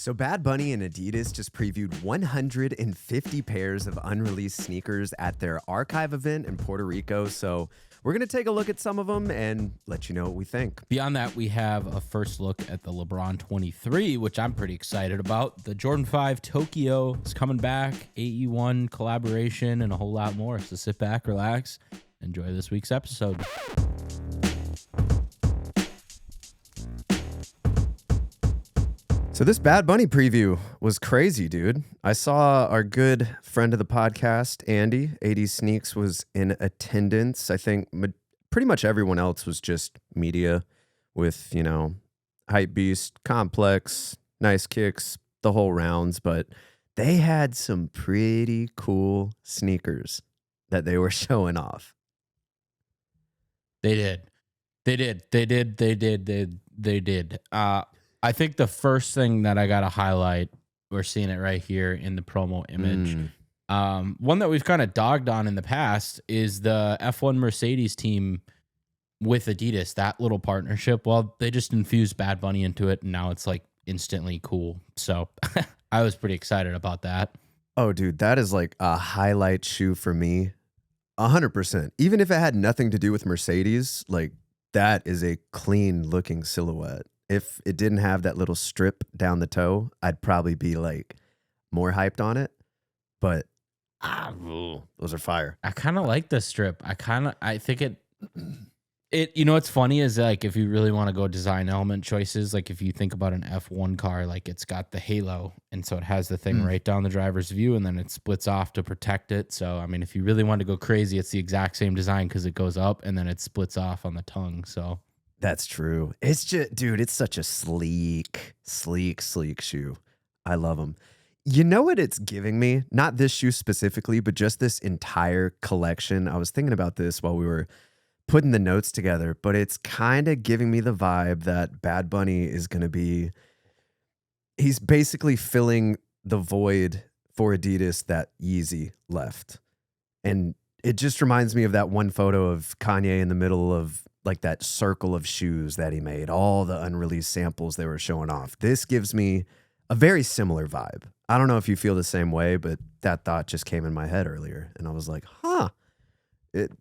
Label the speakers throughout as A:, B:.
A: So Bad Bunny and Adidas just previewed 150 pairs of unreleased sneakers at their archive event in Puerto Rico. So we're going to take a look at some of them and let you know what we think.
B: Beyond that, we have a first look at the LeBron 23, which I'm pretty excited about. The Jordan 5 Tokyo is coming back, AE1 collaboration, and a whole lot more. So sit back, relax, enjoy this week's episode.
A: So this Bad Bunny preview was crazy, dude. I saw our good friend of the podcast, Andy, 80 Sneaks, was in attendance. I think pretty much everyone else was just media with, you know, Hypebeast, Complex, Nice Kicks, the whole rounds. But they had some pretty cool sneakers that they were showing off.
B: They did. I think the first thing that I got to highlight, we're seeing it right here in the promo image. One that we've kind of dogged on in the past is the F1 Mercedes team with Adidas, that little partnership. Well, they just infused Bad Bunny into it, and now it's like instantly cool. So I was pretty excited about that.
A: Oh, dude, that is like a highlight shoe for me. 100%. Even if it had nothing to do with Mercedes, like that is a clean looking silhouette. If it didn't have that little strip down the toe, I'd probably be like more hyped on it. But those are fire.
B: I kind of like the strip. I think you know what's funny is like if you really want to go design element choices, like if you think about an F1 car, like it's got the halo, and so it has the thing right down the driver's view, and then it splits off to protect it. So I mean, if you really want to go crazy, it's the exact same design because it goes up and then it splits off on the tongue. So
A: that's true. It's just, dude, it's such a sleek shoe. I love them. You know what it's giving me? Not this shoe specifically, but just this entire collection. I was thinking about this while we were putting the notes together, but it's kind of giving me the vibe that Bad Bunny is going to be, he's basically filling the void for Adidas that Yeezy left. And it just reminds me of that one photo of Kanye in the middle of like that circle of shoes that he made, all the unreleased samples they were showing off. This gives me a very similar vibe. I don't know if you feel the same way, but that thought just came in my head earlier. And I was like, it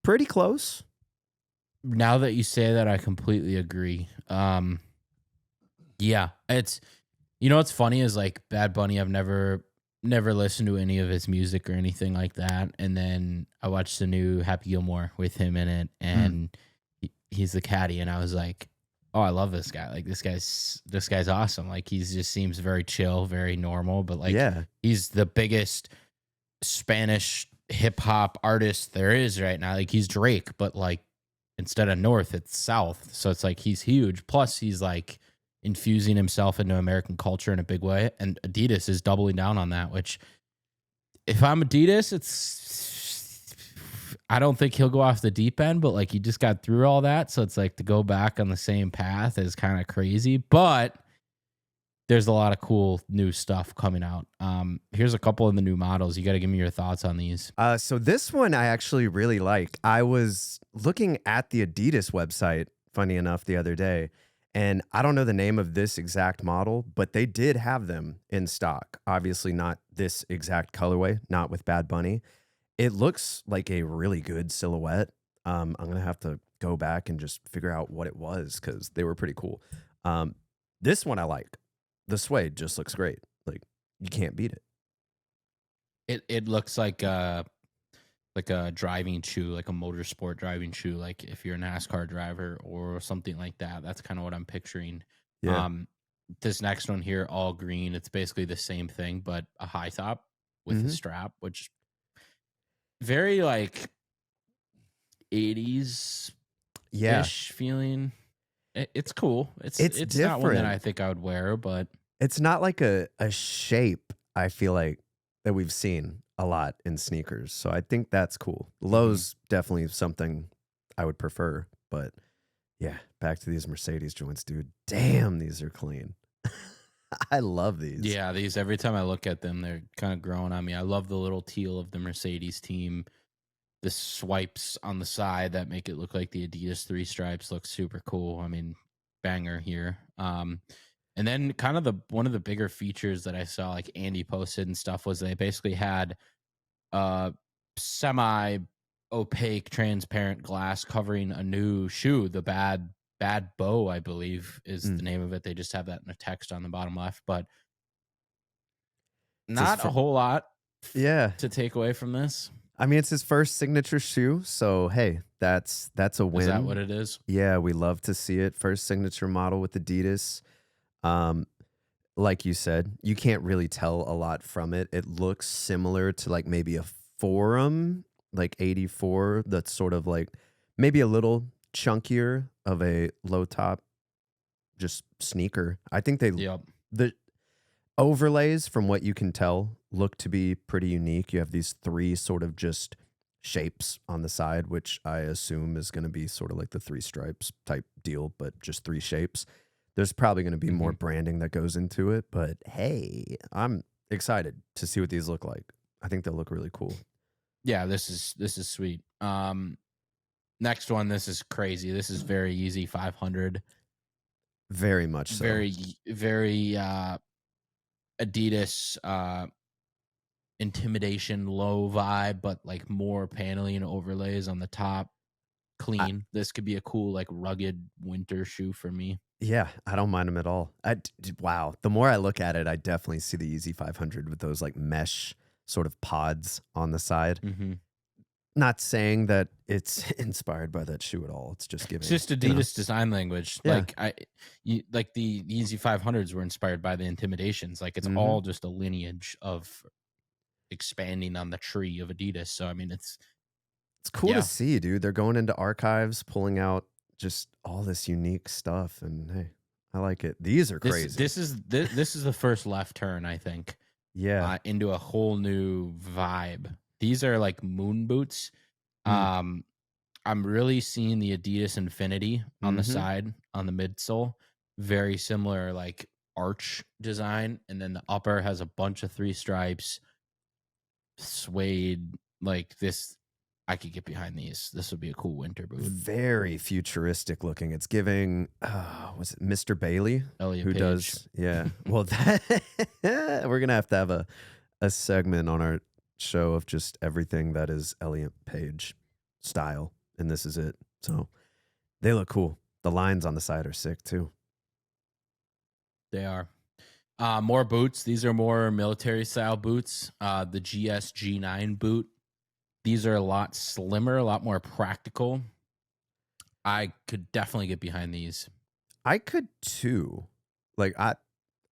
A: pretty close.
B: Now that you say that, I completely agree. Yeah, it's, you know, what's funny is like Bad Bunny, I've never listened to any of his music or anything like that. And then I watched the new Happy Gilmore with him in it, and he's the caddy. And I was like, oh, I love this guy. Like this guy's awesome. Like he just seems very chill, very normal, but like he's the biggest Spanish hip hop artist there is right now. Like he's Drake, but like instead of North, it's South. So it's like he's huge. Plus he's like infusing himself into American culture in a big way, and Adidas is doubling down on that, which if I'm Adidas, I don't think he'll go off the deep end, but like he just got through all that, so it's like to go back on the same path is kind of crazy, but there's a lot of cool new stuff coming out. Here's a couple of the new models. You got to give me your thoughts on these.
A: So this one I actually really like. I was looking at the Adidas website, funny enough, the other day, and I don't know the name of this exact model, but they did have them in stock. Obviously not this exact colorway, not with Bad Bunny. It looks like a really good silhouette. I'm going to have to go back and just figure out what it was because they were pretty cool. This one I like. The suede just looks great. Like you can't beat it.
B: It looks like a driving shoe, like a motorsport driving shoe, like if you're a NASCAR driver or something like that. That's kind of what I'm picturing.
A: Yeah.
B: This next one here, all green, it's basically the same thing, but a high top with a strap, which very like 80s ish feeling. It's cool. It's not one that I think I would wear, but
A: it's not like a shape I feel like that we've seen a lot in sneakers. So I think that's cool. Low's definitely something I would prefer, but yeah, back to these Mercedes joints, dude. Damn, these are clean. I love these.
B: Yeah, these, every time I look at them, they're kind of growing on me. I love the little teal of the Mercedes team. The swipes on the side that make it look like the Adidas 3 stripes look super cool. I mean, banger here. And then kind of one of the bigger features that I saw, like Andy posted and stuff, was they basically had semi opaque transparent glass covering a new shoe, the bad bow, I believe is the name of it. They just have that in a text on the bottom left, but not a whole lot to take away from this.
A: I mean, it's his first signature shoe, so hey, that's a win.
B: Is that what it is?
A: Yeah, we love to see it. First signature model with Adidas. Like you said, you can't really tell a lot from it. It looks similar to like maybe a Forum, like 84, that's sort of like maybe a little chunkier of a low top just sneaker. I think the overlays, from what you can tell, look to be pretty unique. You have these three sort of just shapes on the side, which I assume is going to be sort of like the three stripes type deal, but just three shapes. There's probably going to be more branding that goes into it, but hey, I'm excited to see what these look like. I think they'll look really cool.
B: Yeah, this is sweet. Next one, this is crazy. This is very Yeezy 500.
A: Very much so.
B: Very Adidas intimidation low vibe, but like more paneling and overlays on the top. Clean. This could be a cool like rugged winter shoe for me.
A: Yeah, I don't mind them at all. Wow. The more I look at it, I definitely see the Yeezy 500 with those like mesh sort of pods on the side. Not saying that it's inspired by that shoe at all. It's just giving.
B: It's just Adidas design language.
A: Yeah.
B: Like the Yeezy 500s were inspired by the Intimidations. Like it's all just a lineage of expanding on the tree of Adidas. So I mean, it's
A: cool to see, dude. They're going into archives, pulling out just all this unique stuff, and hey, I like it. These are crazy.
B: This is the first left turn, I think.
A: Yeah,
B: into a whole new vibe. These are like moon boots. I'm really seeing the Adidas Infinity on the side, on the midsole. Very similar, like arch design, and then the upper has a bunch of three stripes, suede. Like this, I could get behind these. This would be a cool winter boot.
A: Very futuristic looking. It's giving. Was it Mr. Bailey?
B: Elliot
A: who
B: Page.
A: does? Yeah. Well, we're gonna have to have a segment on our show of just everything that is Elliot Page style, and this is it. So they look cool. The lines on the side are sick too.
B: They are. More boots. These are more military style boots. The GSG9 boot. These are a lot slimmer, a lot more practical. I could definitely get behind these.
A: I could too. Like I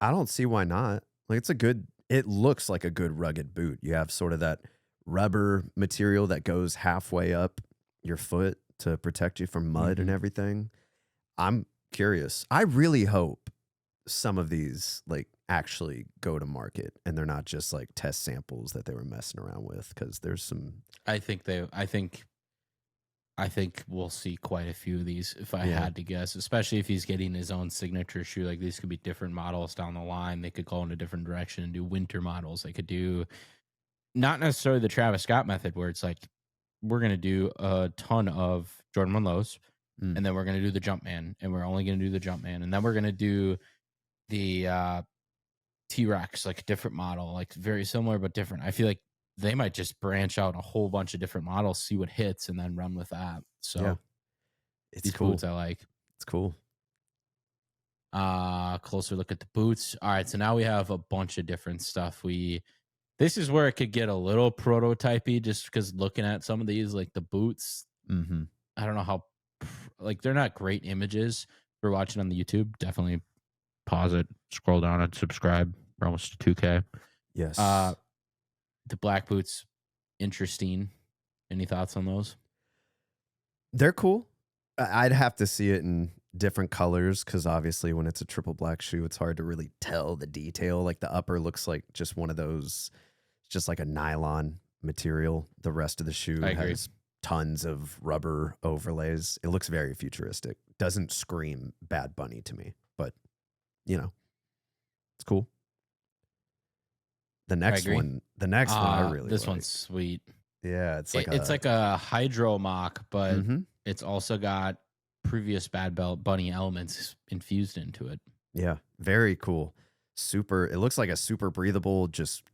A: don't see why not. Like it looks like a good rugged boot. You have sort of that rubber material that goes halfway up your foot to protect you from mud and everything. I'm curious. I really hope some of these like actually go to market and they're not just like test samples that they were messing around with, because there's some.
B: I think we'll see quite a few of these if I had to guess, especially if he's getting his own signature shoe. Like these could be different models down the line. They could go in a different direction and do winter models. They could do not necessarily the Travis Scott method where it's like we're going to do a ton of Jordan 1 lows and then we're going to do the Jumpman, and we're only going to do the Jumpman, and then we're going to do the T-Rex, like a different model, like very similar but different. I feel like they might just branch out a whole bunch of different models, see what hits, and then run with that. So
A: it's
B: these
A: cool.
B: boots I like.
A: It's cool.
B: Closer look at the boots. All right, so now we have a bunch of different stuff. This is where it could get a little prototypey, just because looking at some of these, like the boots, I don't know how, like they're not great images. If you're watching on the YouTube, definitely pause it, scroll down, and subscribe. We're almost to 2K.
A: Yes.
B: The black boots, interesting. Any thoughts on those?
A: They're cool. I'd have to see it in different colors, because obviously when it's a triple black shoe, it's hard to really tell the detail. Like the upper looks like just one of those, just like a nylon material. The rest of the shoe has tons of rubber overlays. It looks very futuristic. Doesn't scream Bad Bunny to me, but you know, it's cool. The next one I really
B: this
A: like.
B: one's sweet.
A: Yeah, it's
B: like a hydro mock, but it's also got previous Bad Bunny elements infused into it.
A: Yeah, very cool. Super. It looks like a super breathable, just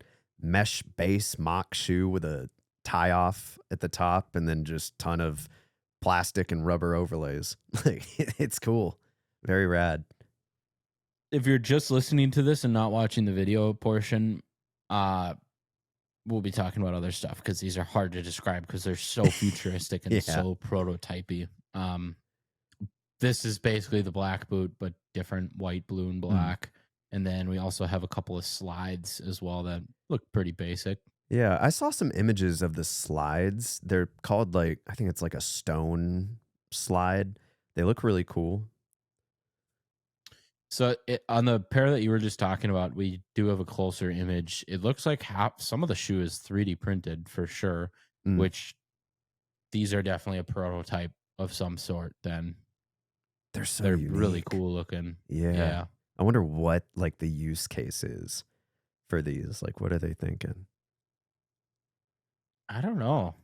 A: mesh base mock shoe with a tie off at the top, and then just ton of plastic and rubber overlays. Like it's cool. Very rad.
B: If you're just listening to this and not watching the video portion, uh, we'll be talking about other stuff because these are hard to describe because they're so futuristic and
A: Yeah.
B: so prototypey. This is basically the black boot, but different white, blue, and black. And then we also have a couple of slides as well that look pretty basic.
A: Yeah, I saw some images of the slides. They're called like I think it's like a stone slide. They look really cool.
B: So on the pair that you were just talking about, we do have a closer image. It looks like some of the shoe is 3D printed for sure,
A: Mm,
B: which these are definitely a prototype of some sort. Then
A: they're so
B: they're really
A: unique.
B: cool looking.
A: Yeah.
B: Yeah.
A: I wonder what like the use case is for these. Like what are they thinking?
B: I don't know.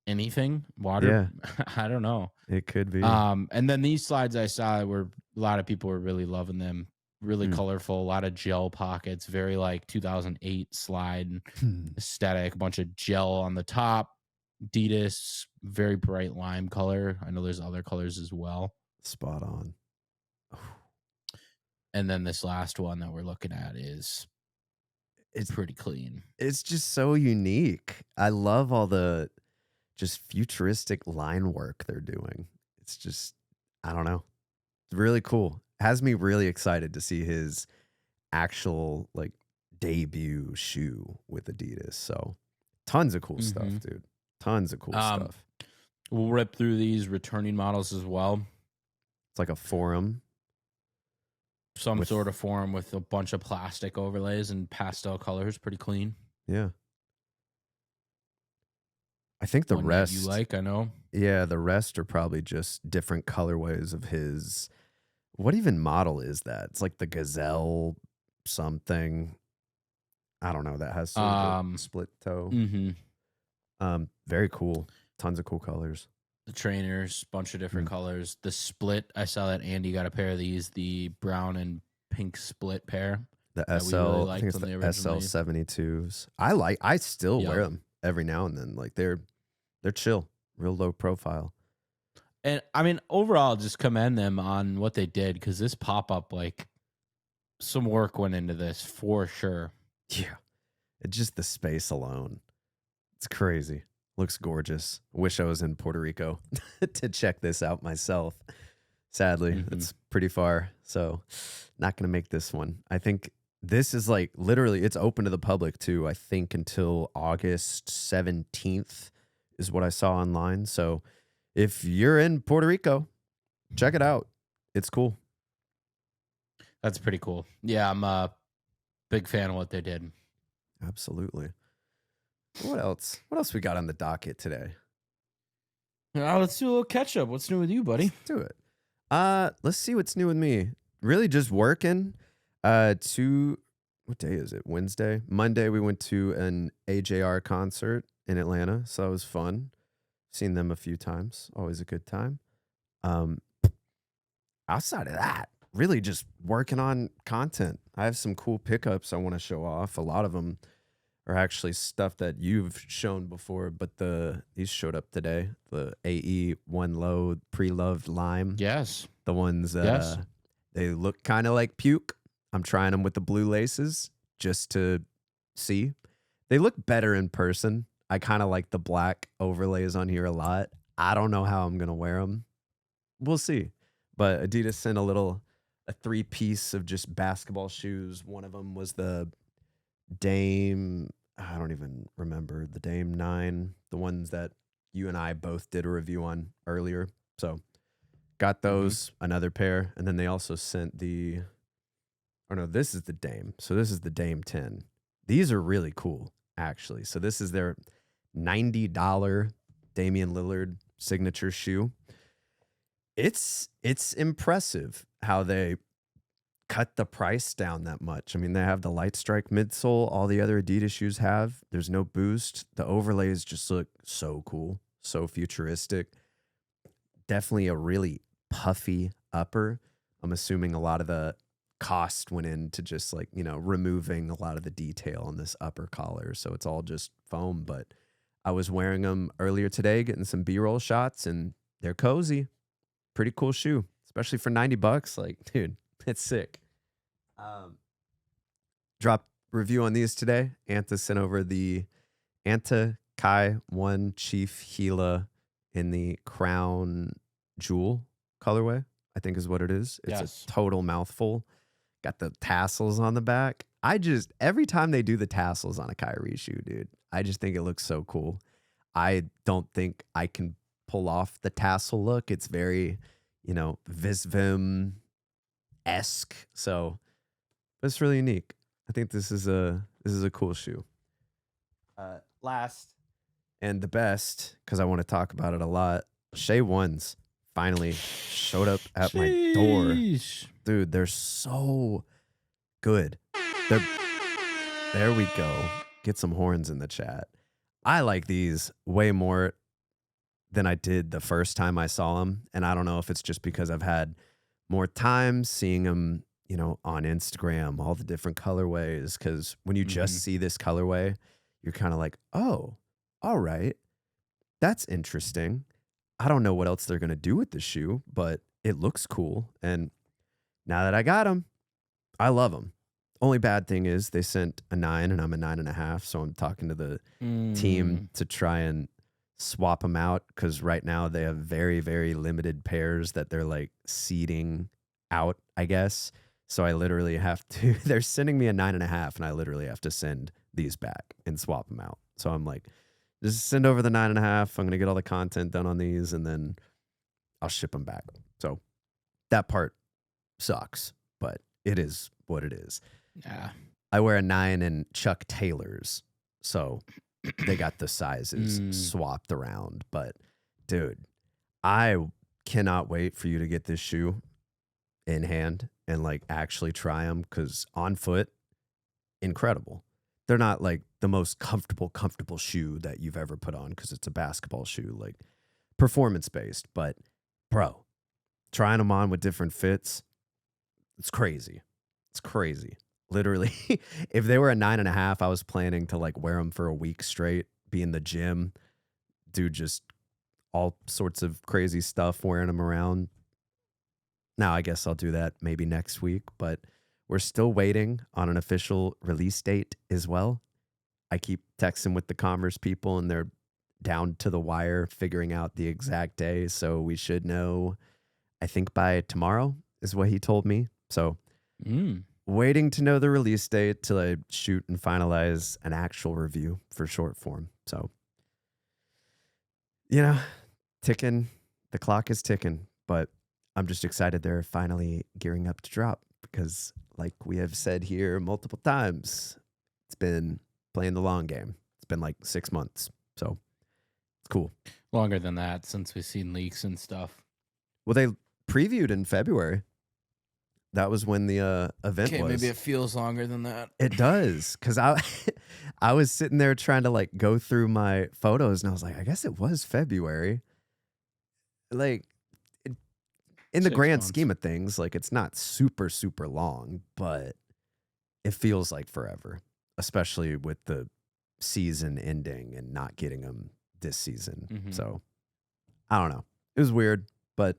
B: Anything? Water?
A: Yeah,
B: I don't know.
A: it could be.
B: And then these slides I saw were a lot of people were really loving them. Really
A: Mm.
B: colorful, a lot of gel pockets, very like 2008 slide aesthetic, a bunch of gel on the top. Adidas, very bright lime color. I know there's other colors as well.
A: Spot on.
B: And then this last one that we're looking at is
A: It's
B: pretty clean.
A: it's just so unique. I love all the just futuristic line work they're doing. It's just I don't know. It's really cool. Has me really excited to see his actual like debut shoe with Adidas. So tons of cool stuff,
B: Mm-hmm.
A: dude. Tons of cool stuff.
B: We'll rip through these returning models as well.
A: It's like a forum.
B: Some
A: With-
B: sort of form with a bunch of plastic overlays and pastel colors. Pretty clean.
A: Yeah. I think the
B: One that
A: rest
B: you like, I know.
A: Yeah, the rest are probably just different colorways of his. What even model is that? It's like the Gazelle something. I don't know. That has sort of a split toe. Very cool. Tons of cool colors.
B: The trainers, bunch of different colors. The split, I saw that Andy got a pair of these, the brown and pink split pair.
A: The
B: that we
A: SL,
B: really
A: I think
B: liked
A: it's
B: when they
A: the
B: originally-
A: SL72s. I still
B: Yep.
A: wear them every now and then. Like they're chill, real low profile.
B: And I mean, overall, just commend them on what they did because this pop up, like, some work went into this for sure.
A: Yeah, it's just the space alone. It's crazy. Looks gorgeous. Wish I was in Puerto Rico to check this out myself. Sadly, it's pretty far, so not gonna make this one. I think this is like literally it's open to the public too. I think until August 17th is what I saw online. So if you're in Puerto Rico, check it out. It's cool.
B: That's pretty cool. Yeah, I'm a big fan of what they did.
A: Absolutely. What else? What else we got on the docket today?
B: Now let's do a little catch up. What's new with you, buddy?
A: Let's do it. Let's see what's new with me. Really just working. What day is it? Wednesday? Monday we went to an AJR concert in Atlanta, so that was fun. Seen them a few times. Always a good time. Outside of that, really just working on content. I have some cool pickups I want to show off. A lot of them are actually stuff that you've shown before, but these showed up today. The AE1 low pre-loved lime.
B: Yes.
A: The ones
B: Yes.
A: they look kind of like puke. I'm trying them with the blue laces just to see. They look better in person. I kind of like the black overlays on here a lot. I don't know how I'm going to wear them. We'll see. But Adidas sent a 3-piece of just basketball shoes. One of them was the Dame, I don't even remember, the Dame 9, the ones that you and I both did a review on earlier. So got those, another pair. And then they also sent this is the Dame. So this is the Dame 10. These are really cool, actually. So this is their $90 Damian Lillard signature shoe. It's impressive how they cut the price down that much. I mean, they have the Light Strike midsole. All the other Adidas shoes have. There's no boost. The overlays just look so cool, so futuristic. Definitely a really puffy upper. I'm assuming a lot of the cost went into just like, removing a lot of the detail on this upper collar. So it's all just foam. But I was wearing them earlier today, getting some B-roll shots, and they're cozy. Pretty cool shoe, especially for $90. Like, dude, it's sick. Drop review on these today. Anta sent over the Anta Kai 1 Chief Gila in the Crown Jewel colorway, I think is what it is. It's a total mouthful. Got the tassels on the back. Every time they do the tassels on a Kyrie shoe, dude, I just think it looks so cool. I don't think I can pull off the tassel look. It's very, Visvim-esque. So it's really unique. I think this is a cool shoe. Last and the best, because I want to talk about it a lot, Shea Ones finally showed up at my door. Dude, they're so good. There we go. Get some horns in the chat. I like these way more than I did the first time I saw them. And I don't know if it's just because I've had more time seeing them, on Instagram, all the different colorways. Because when you just see this colorway, you're kind of like, oh, all right, that's interesting. I don't know what else they're going to do with the shoe, but it looks cool. And now that I got them, I love them. Only bad thing is they sent a 9 and I'm a 9.5. So I'm talking to the team to try and swap them out, because right now they have very, very limited pairs that they're like seeding out, I guess. So I literally have to, they're sending me a 9.5 and I literally have to send these back and swap them out. So I'm like, just send over the 9.5. I'm going to get all the content done on these and then I'll ship them back. So that part sucks, but it is what it is.
B: Yeah.
A: I wear a 9 in Chuck Taylors, so they got the sizes swapped around. But dude, I cannot wait for you to get this shoe in hand and like actually try them, because on foot, incredible. They're not like the most comfortable shoe that you've ever put on, because it's a basketball shoe, like performance based. But bro, trying them on with different fits, it's crazy. It's crazy. Literally, if they were a 9.5, I was planning to like wear them for a week straight, be in the gym, do just all sorts of crazy stuff, wearing them around. Now, I guess I'll do that maybe next week, but we're still waiting on an official release date as well. I keep texting with the Commerce people and they're down to the wire figuring out the exact day. So we should know, I think by tomorrow is what he told me. So waiting to know the release date till I shoot and finalize an actual review for short form. So, ticking, the clock is ticking, but I'm just excited they're finally gearing up to drop, because like we have said here multiple times, it's been playing the long game. It's been like 6 months. So it's cool.
B: Longer than that, since we've seen leaks and stuff.
A: Well, they previewed in February. That was when the event was.
B: Maybe it feels longer than that.
A: It does, because I was sitting there trying to like go through my photos, and I was like, I guess it was February. Like, in the grand scheme of things, like it's not super, super long, but it feels like forever, especially with the season ending and not getting them this season. So I don't know. It was weird, but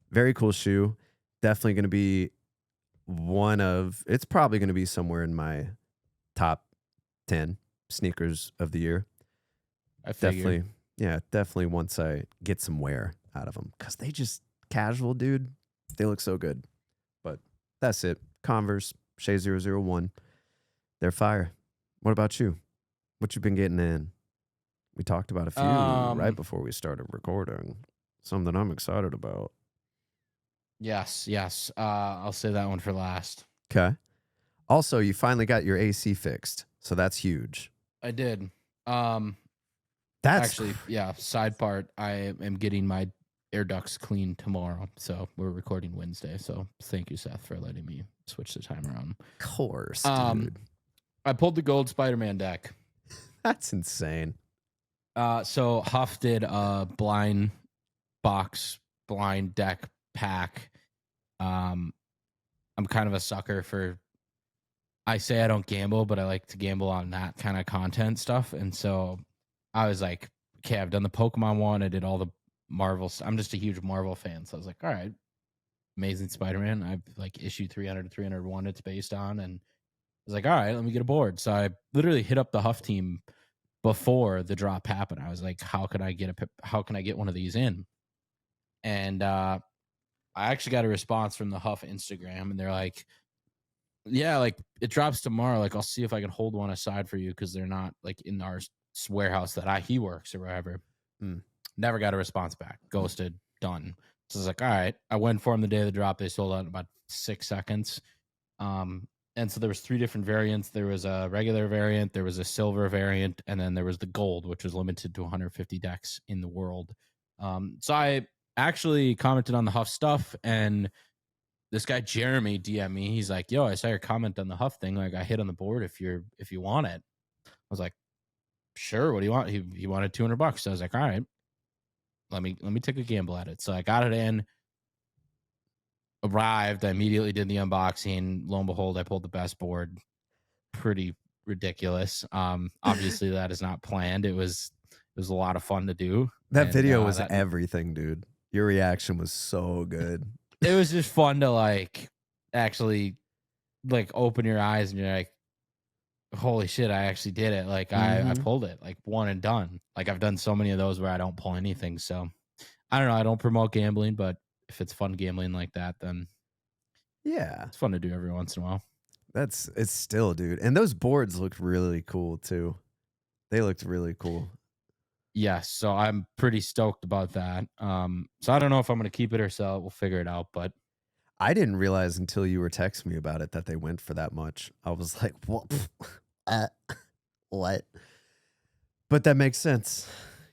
A: very cool shoe. Definitely going to be it's probably going to be somewhere in my top 10 sneakers of the year.
B: I figured.
A: Definitely once I get some wear out of them, because they just casual, dude. They look so good. But that's it. Converse, Shea 001. They're fire. What about you? What you been getting in? We talked about a few right before we started recording. Something I'm excited about.
B: Yes. I'll say that one for last.
A: Okay. Also, you finally got your AC fixed, so that's huge.
B: I did.
A: That's
B: actually, side part, I am getting my air ducts clean tomorrow, so we're recording Wednesday. So thank you, Seth, for letting me switch the time around.
A: Of course, dude.
B: I pulled the gold SpiderMan deck.
A: That's insane.
B: So Huff did a blind deck pack. I'm kind of a sucker for. I say I don't gamble, but I like to gamble on that kind of content stuff. And so I was like, okay, I've done the Pokemon one. I did all the Marvel. I'm just a huge Marvel fan. So I was like, all right, Amazing Spider-Man. I've like issue 300 to 301 it's based on. And I was like, all right, let me get aboard. So I literally hit up the Huff team before the drop happened. I was like, how can I get one of these in? And I actually got a response from the Huff Instagram, and they're like, yeah, like it drops tomorrow. Like I'll see if I can hold one aside for you because they're not like in our warehouse that he works or wherever. Never got a response back. Ghosted. Done. So I was like, all right. I went for them the day of the drop. They sold out in about 6 seconds. And so there was 3 different variants. There was a regular variant, there was a silver variant, and then there was the gold, which was limited to 150 decks in the world. So I actually commented on the Huff stuff, and this guy Jeremy DM me. He's like, "Yo, I saw your comment on the Huff thing. Like, I hit on the board if you want it." I was like, "Sure. What do you want?" He wanted $200. So I was like, "All right, let me take a gamble at it." So I got it in. Arrived. I immediately did the unboxing. Lo and behold, I pulled the best board. Pretty ridiculous. Obviously that is not planned. It was a lot of fun to do.
A: That video was everything, dude. Your reaction was so good.
B: It was just fun to like actually like open your eyes and you're like, holy shit, I actually did it. Like I pulled it, like one and done. Like I've done so many of those where I don't pull anything. So I don't know. I don't promote gambling, but if it's fun gambling like that, then
A: yeah,
B: it's fun to do every once in a while.
A: It's still, dude. And those boards looked really cool too. They looked really cool.
B: Yes, so I'm pretty stoked about that. So I don't know if I'm going to keep it or sell it. We'll figure it out. But
A: I didn't realize until you were texting me about it that they went for that much. I was like, what? What? But that makes sense.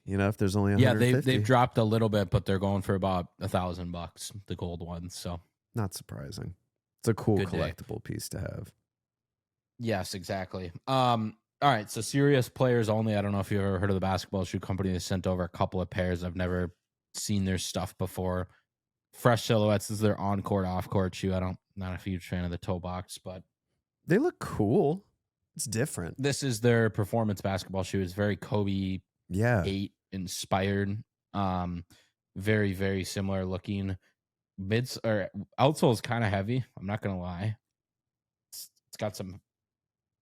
A: You know, if there's only 150.
B: They've dropped a little bit, but they're going for about $1,000, the gold ones. So
A: not surprising. It's a cool collectible piece to have.
B: Yes, exactly. All right, so serious players only. I don't know if you've ever heard of the basketball shoe company. They sent over a couple of pairs. I've never seen their stuff before. Fresh Silhouettes is their on-court, off-court shoe. Not a huge fan of the toe box, but
A: they look cool. It's different.
B: This is their performance basketball shoe. It's very Kobe 8 inspired. Very, very similar looking. Outsole is kind of heavy. I'm not gonna lie. It's got some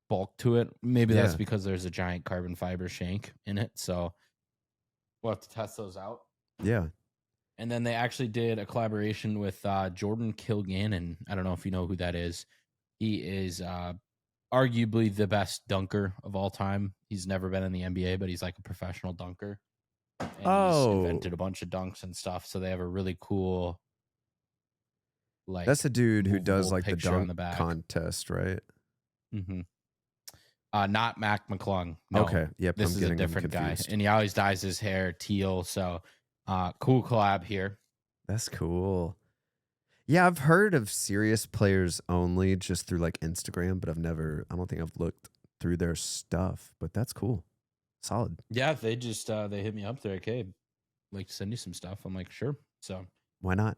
B: bulk to it. Maybe that's because there's a giant carbon fiber shank in it. So we'll have to test those out.
A: Yeah.
B: And then they actually did a collaboration with Jordan Kilgannon. I don't know if you know who that is. He is arguably the best dunker of all time. He's never been in the NBA, but he's like a professional dunker. And he's invented a bunch of dunks and stuff. So they have a really cool, like,
A: that's a dude who does like the dunk
B: the
A: contest, right?
B: Mm-hmm. Not Mac McClung. No.
A: Okay. Yep.
B: This is a different guy. And he always dyes his hair teal. So cool collab here.
A: That's cool. Yeah, I've heard of serious players only just through like Instagram, but I don't think I've looked through their stuff, but that's cool. Solid.
B: Yeah, they just they hit me up. They're like, hey, I'd like to send you some stuff. I'm like, sure. So
A: why not?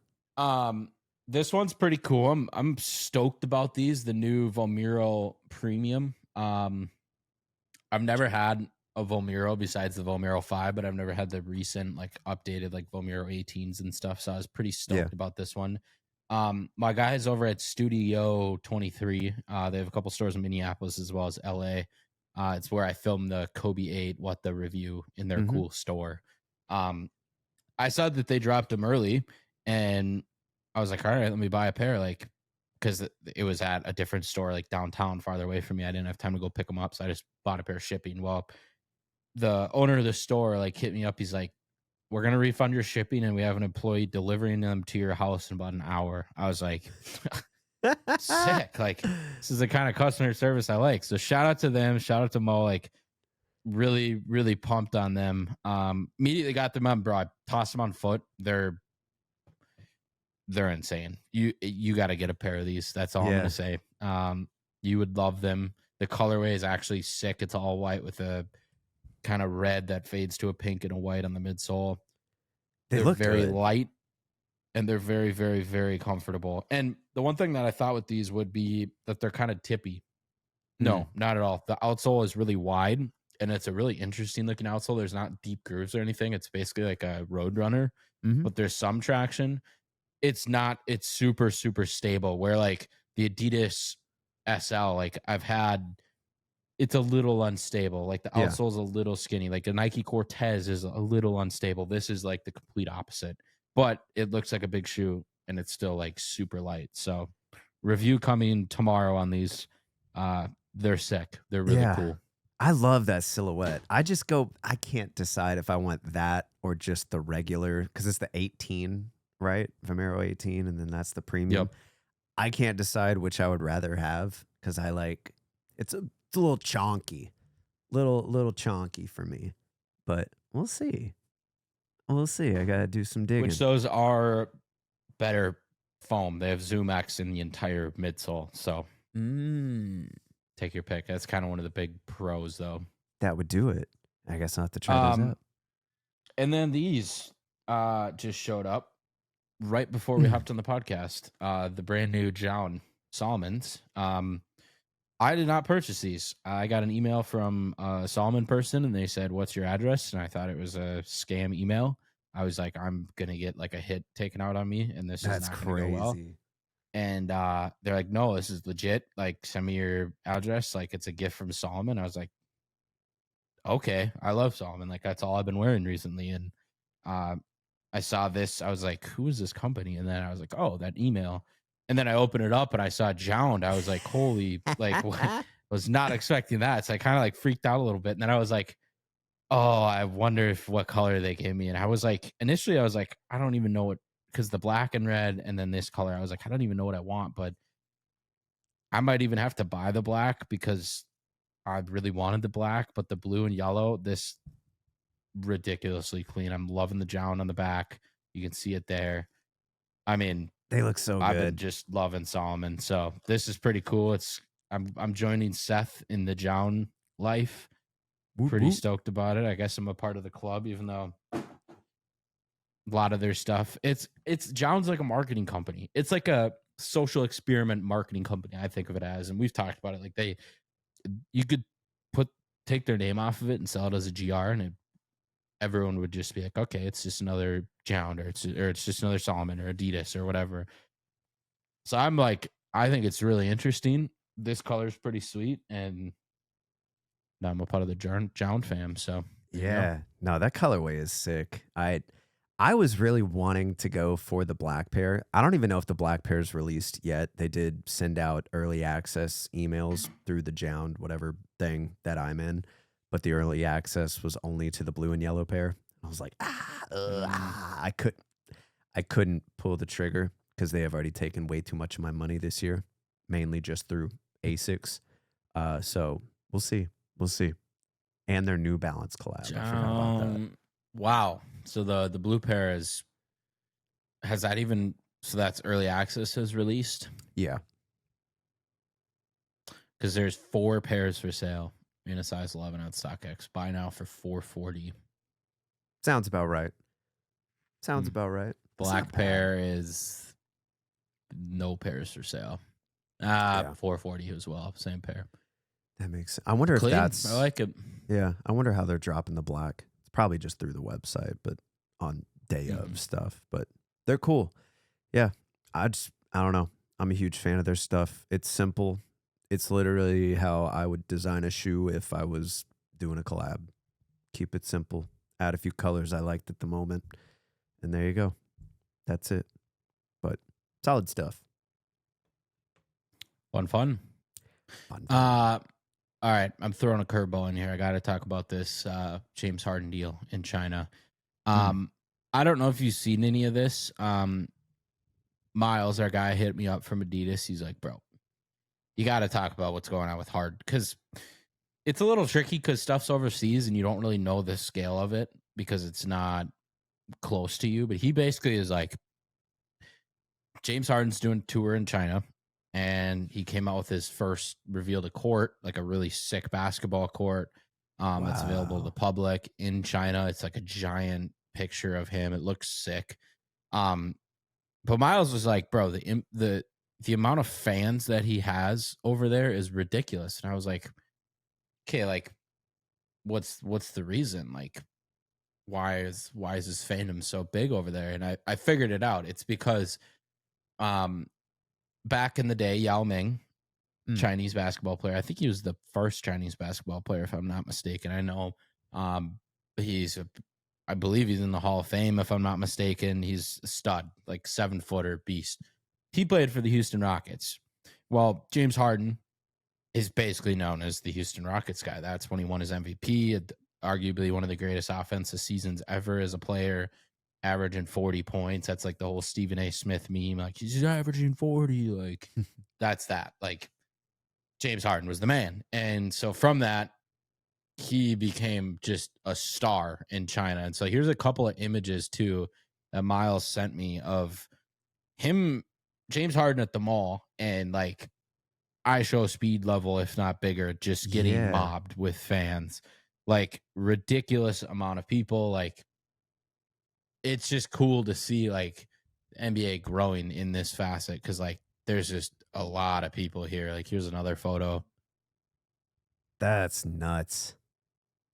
B: This one's pretty cool. I'm stoked about these. The new Vomero Premium. I've never had a Vomero besides the Vomero 5, but I've never had the recent like updated like Vomero 18s and stuff. So I was pretty stoked about this one. My guys over at Studio 23, they have a couple stores in Minneapolis as well as LA. It's where I filmed the Kobe 8 What the review in their cool store. I saw that they dropped them early, and I was like, all right, let me buy a pair, like, because it was at a different store like downtown farther away from me. I didn't have time to go pick them up, so I just bought a pair shipping. Well, the owner of the store like hit me up. He's like, we're going to refund your shipping, and we have an employee delivering them to your house in about an hour. I was like, sick. Like, this is the kind of customer service I like. So shout out to them. Shout out to Mo. Like, really, really pumped on them. Immediately got them on, bro. I tossed them on foot. They're insane. You got to get a pair of these. That's all I'm going to say. You would love them. The colorway is actually sick. It's all white with a kind of red that fades to a pink and a white on the midsole. They're look very light. and they're very, very, very comfortable. And the one thing that I thought with these would be that they're kind of tippy.
A: Mm.
B: No, not at all. The outsole is really wide, and it's a really interesting looking outsole. There's not deep grooves or anything. It's basically like a road runner,
A: Mm-hmm.
B: but there's some traction. It's not, it's super, super stable. Where like the Adidas SL, like I've had, it's a little unstable. Like the
A: Yeah.
B: outsole is a little skinny. Like the Nike Cortez is a little unstable. This is like the complete opposite, but it looks like a big shoe and it's still like super light. So review coming tomorrow on these. They're sick. They're really
A: Yeah.
B: cool.
A: I love that silhouette. I can't decide if I want that or just the regular, because it's the 18, right? Vomero 18, and then that's the premium.
B: Yep.
A: I can't decide which I would rather have because I like it's a little chonky, little chonky for me. But we'll see. We'll see. I gotta do some digging.
B: Which those are better foam. They have Zoom X in the entire midsole. So take your pick. That's kind of one of the big pros, though.
A: That would do it. I guess I'll have to try those out.
B: And then these just showed up right before we hopped on the podcast. The brand new John Solomons. I did not purchase these. I got an email from a Solomon person, and they said, "What's your address?" And I thought it was a scam email. I was like, "I'm gonna get like a hit taken out on me, and this is not gonna go well." And they're like, "No, this is legit. Like, send me your address. Like, it's a gift from Solomon." I was like, "Okay, I love Solomon. Like, that's all I've been wearing recently." And I saw this. I was like, "Who is this company?" And then I was like, "Oh, that email." And then I opened it up and I saw Jound. I was like, "Holy!" Like, what? Was not expecting that. So I kind of like freaked out a little bit. And then I was like, "Oh, I wonder if what color they gave me." And I was like, initially, I was like, "I don't even know what." Because the black and red and then this color, I was like, I don't even know what I want, but I might even have to buy the black because I really wanted the black, but the blue and yellow, this ridiculously clean. I'm loving the Jound on the back. You can see it there. I mean,
A: they look so
B: I've
A: good.
B: been just loving Solomon. So this is pretty cool. I'm joining Seth in the Jound life. Pretty stoked about it. I guess I'm a part of the club, even though a lot of their stuff. It's Jound's like a marketing company. It's like a social experiment marketing company, I think of it as. And we've talked about it. Like you could take their name off of it and sell it as a GR, and everyone would just be like, okay, it's just another Jound, or it's just another Solomon or Adidas or whatever. So I'm like, I think it's really interesting. This color is pretty sweet, and now I'm a part of the Jound fam. So
A: yeah, no, that colorway is sick. I was really wanting to go for the black pair. I don't even know if the black pair is released yet. They did send out early access emails through the Jound, whatever thing that I'm in, but the early access was only to the blue and yellow pair. I was like, I couldn't pull the trigger because they have already taken way too much of my money this year, mainly just through ASICS. So we'll see. And their New Balance collab. I forgot about that.
B: Wow. So the blue pair has that even, so that's early access has released?
A: Yeah.
B: Because there's 4 pairs for sale in a size 11 on StockX. Buy now for $440.
A: Sounds about right.
B: Black pair is no pairs for sale. $440 as well. Same pair.
A: That makes sense. I wonder if that's,
B: I like it.
A: Yeah. I wonder how they're dropping the black. It's probably just through the website, but on day of stuff, but they're cool. Yeah. I don't know. I'm a huge fan of their stuff. It's simple. It's literally how I would design a shoe if I was doing a collab. Keep it simple. Add a few colors I liked at the moment. And there you go. That's it. But solid stuff.
B: Fun. All right, I'm throwing a curveball in here. I got to talk about this James Harden deal in China. I don't know if you've seen any of this. Miles, our guy, hit me up from Adidas. He's like, "Bro, you got to talk about what's going on with Harden, because it's a little tricky because stuff's overseas and you don't really know the scale of it because it's not close to you." But he basically is like, James Harden's doing a tour in China, and he came out with his first reveal to court, like a really sick basketball court. That's available to the public in China. It's like a giant picture of him. It looks sick. But Miles was like, bro, the amount of fans that he has over there is ridiculous. And I was like, okay, like what's the reason? Like why is this fandom so big over there? And I figured it out. It's because um back in the day, Yao Ming,
A: Mm.
B: Chinese basketball player. I think he was the first Chinese basketball player, if I'm not mistaken. I know he's I believe he's in the Hall of Fame, if I'm not mistaken. He's a stud, like 7-footer beast. He played for the Houston Rockets. Well, James Harden is basically known as the Houston Rockets guy. That's when he won his MVP, arguably one of the greatest offensive seasons ever as a player, averaging 40 points. That's like the whole Stephen A. Smith meme. Like, he's averaging 40. Like, that's that. Like, James Harden was the man. And so from that, he became just a star in China. And so here's a couple of images too that Miles sent me of him, James Harden at the mall, and like I show speed level, if not bigger, just getting
A: Yeah.
B: mobbed with fans. Like ridiculous amount of people. Like it's just cool to see like NBA growing in this facet because like there's just a lot of people here. Like here's another photo.
A: That's nuts.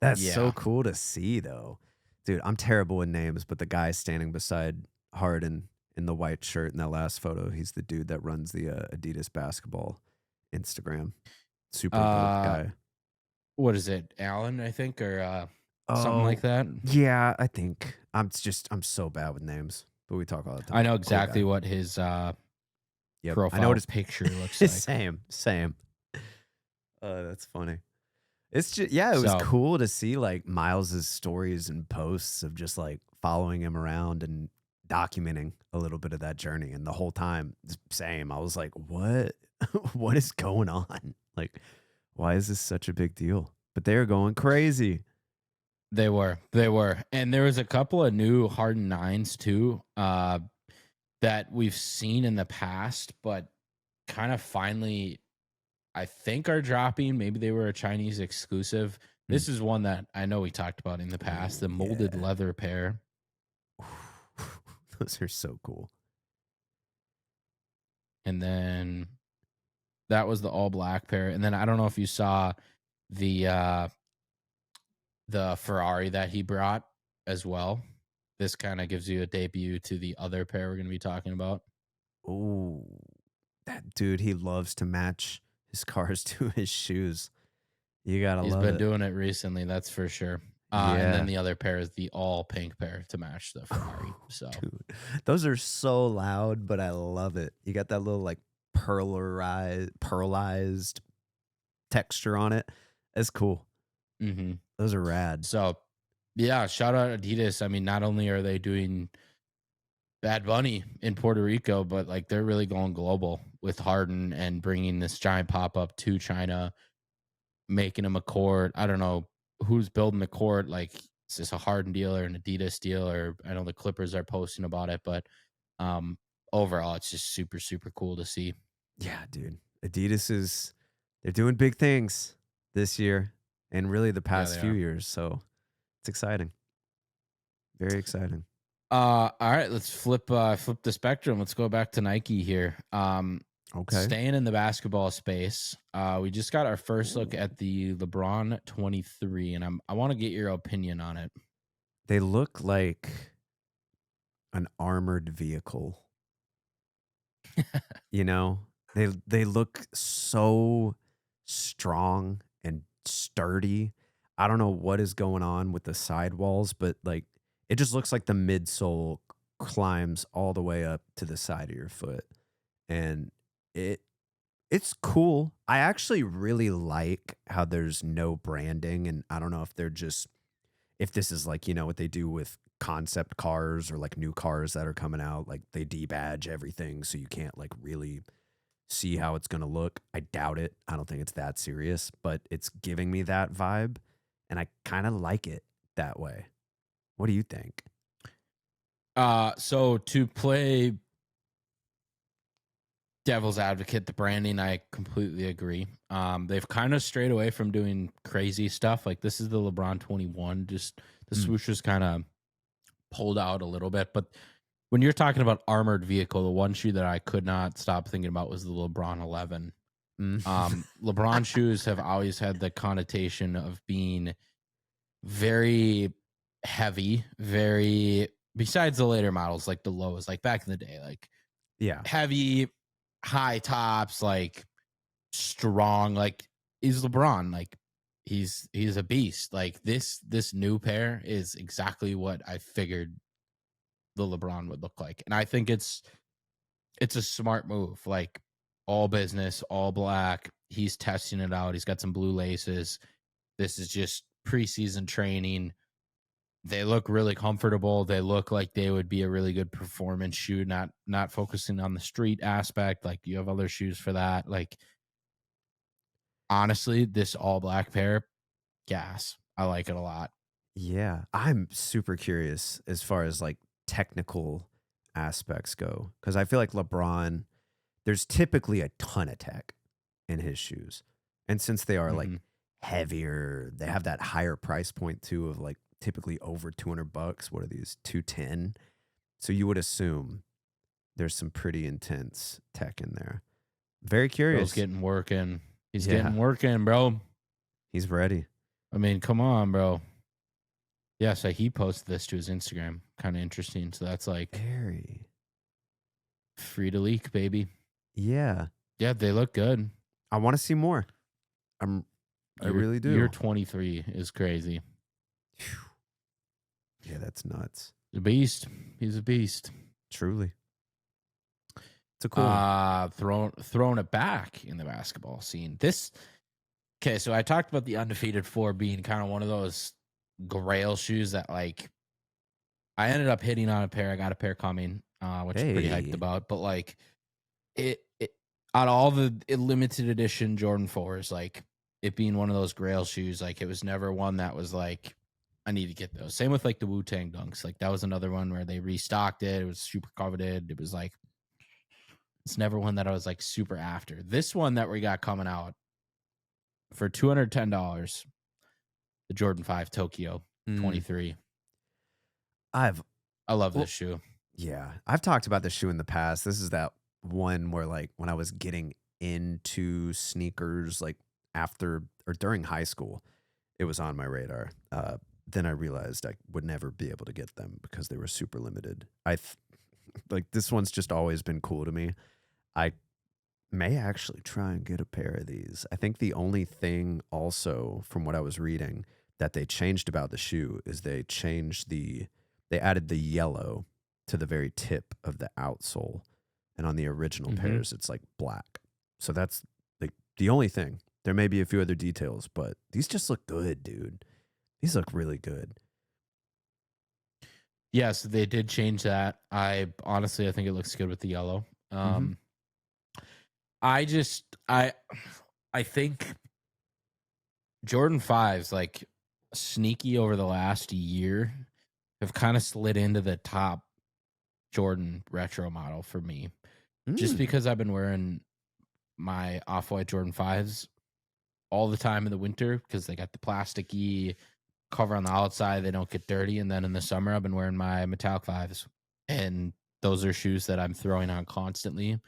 A: That's so
B: Yeah.
A: cool to see, though. Dude, I'm terrible with names, but the guy standing beside Harden in the white shirt in that last photo, he's the dude that runs the Adidas basketball Instagram. Super dope
B: Uh
A: guy.
B: what is it, Allen, I think, or something like
A: Oh,
B: that.
A: yeah, I think. I'm so bad with names, but we talk all the
B: I
A: time.
B: know
A: Cool
B: exactly
A: guy.
B: what his
A: Yep. I know
B: profile
A: what
B: picture looks
A: his
B: like.
A: same. That's funny. It's just yeah, it was
B: So
A: cool to see like Miles's stories and posts of just like following him around and documenting a little bit of that journey. And the whole time, same. I was like, what? What is going on? Like, why is this such a big deal? But they're going crazy.
B: they were, and there was a couple of new Harden nines too, that we've seen in the past, but kind of finally, I think are dropping. Maybe they were a Chinese exclusive.
A: Mm.
B: This is one that I know we talked about in the past,
A: Ooh,
B: the molded
A: yeah.
B: leather pair.
A: Those are so cool.
B: And then that was the all black pair. And then I don't know if you saw the the Ferrari that he brought as well. This kind of gives you a debut to the other pair we're going to be talking about.
A: Ooh, that dude, he loves to match his cars to his shoes. You gotta
B: He's
A: love
B: been
A: it.
B: doing it recently, that's for sure. And then
A: Yeah.
B: the other pair is the all pink pair to match the Ferrari. So
A: Dude, those are so loud, but I love it. You got that little like pearlized texture on it. It's cool.
B: hmm
A: Those are rad.
B: so yeah, shout out Adidas. I mean, not only are they doing Bad Bunny in Puerto Rico, but like they're really going global with Harden and bringing this giant pop up to China, making him a court. I don't know who's building the court. Like, is this a Harden deal or an Adidas deal? Or I know the Clippers are posting about it, but um, overall, it's just super, super cool to see.
A: Yeah, dude. Adidas is they're doing big things this year and really the
B: Yeah,
A: past
B: they
A: few
B: are.
A: years. So it's exciting. Very exciting.
B: All right, let's flip the spectrum. Let's go back to Nike here.
A: Okay.
B: Staying in the basketball space, we just got our first look
A: Ooh.
B: at the LeBron 23, and I want to get your opinion on it.
A: They look like an armored vehicle. You know, they look so strong and sturdy. I don't know what is going on with the sidewalls, but like it just looks like the midsole climbs all the way up to the side of your foot. And it it's cool. I actually really like how there's no branding, and I don't know if they're just if this is like, you know, what they do with concept cars or like new cars that are coming out, like they debadge everything so you can't like really see how it's going to look. I doubt it. I don't think it's that serious, but it's giving me that vibe and I kind of like it that way. What do you think?
B: So to play devil's advocate, the branding, I completely agree. They've kind of strayed away from doing crazy stuff. Like this is the LeBron 21, just the
A: Mm,
B: swoosh was kind of pulled out a little bit, but When you're talking about armored vehicle, the one shoe that I could not stop thinking about was the LeBron 11.
A: Mm.
B: LeBron shoes have always had the connotation of being very heavy, very, besides the later models, like the lows, like back in the day, like
A: Yeah.
B: heavy, high tops, like strong, like he's LeBron, like he's a beast. Like this new pair is exactly what I figured the LeBron would look like. And I think it's a smart move. Like all business, all black. He's testing it out. He's got some blue laces. This is just preseason training. They look really comfortable. They look like they would be a really good performance shoe, not focusing on the street aspect. Like you have other shoes for that. Like honestly, this all black pair, gas. I like it a lot.
A: Yeah, I'm super curious as far as like technical aspects go because I feel like LeBron, there's typically a ton of tech in his shoes. And since they are like
B: Mhm.
A: heavier, they have that higher price point too of like typically over $200. What are these? 210. So you would assume there's some pretty intense tech in there. Very
B: Bro's
A: curious.
B: getting working. He's
A: Yeah.
B: getting working, bro.
A: He's ready.
B: I mean, come on, bro. Yeah, so he posted this to his Instagram. Kind of interesting. So that's like
A: Very.
B: free to leak, baby.
A: Yeah.
B: Yeah, they look good.
A: I want to see more. I really do.
B: Year 23 is crazy.
A: Yeah, that's nuts.
B: The beast. He's a beast.
A: Truly. It's a cool one.
B: Throwing it back in the basketball scene. Okay, so I talked about the undefeated 4 being kind of one of those grail shoes that like I ended up hitting on a pair. I got a pair coming, which I'm pretty hyped about. But like it out of all the limited edition Jordan 4s, like it being one of those grail shoes, like it was never one that was like I need to get those. Same with like the Wu-Tang Dunks. Like that was another one where they restocked it. It was super coveted. It was like it's never one that I was like super after. This one that we got coming out for $210, the Jordan 5 Tokyo 23. I love this shoe.
A: Yeah. I've talked about this shoe in the past. This is that one where like when I was getting into sneakers like after or during high school, it was on my radar. Then I realized I would never be able to get them because they were super limited. Like this one's just always been cool to me. I may actually try and get a pair of these. I think the only thing also from what I was reading that they changed about the shoe is they added the yellow to the very tip of the outsole. And on the original pairs, it's like black. So that's like the only thing. There may be a few other details, but these just look good, dude. These look really good.
B: Yes, they did change that. I think it looks good with the yellow. I think Jordan 5s, like sneaky over the last year, have kind of slid into the top Jordan retro model for me. Just because I've been wearing my off-white Jordan 5s all the time in the winter because they got the plasticky cover on the outside. They don't get dirty. And then in the summer, I've been wearing my metallic 5s. And those are shoes that I'm throwing on constantly.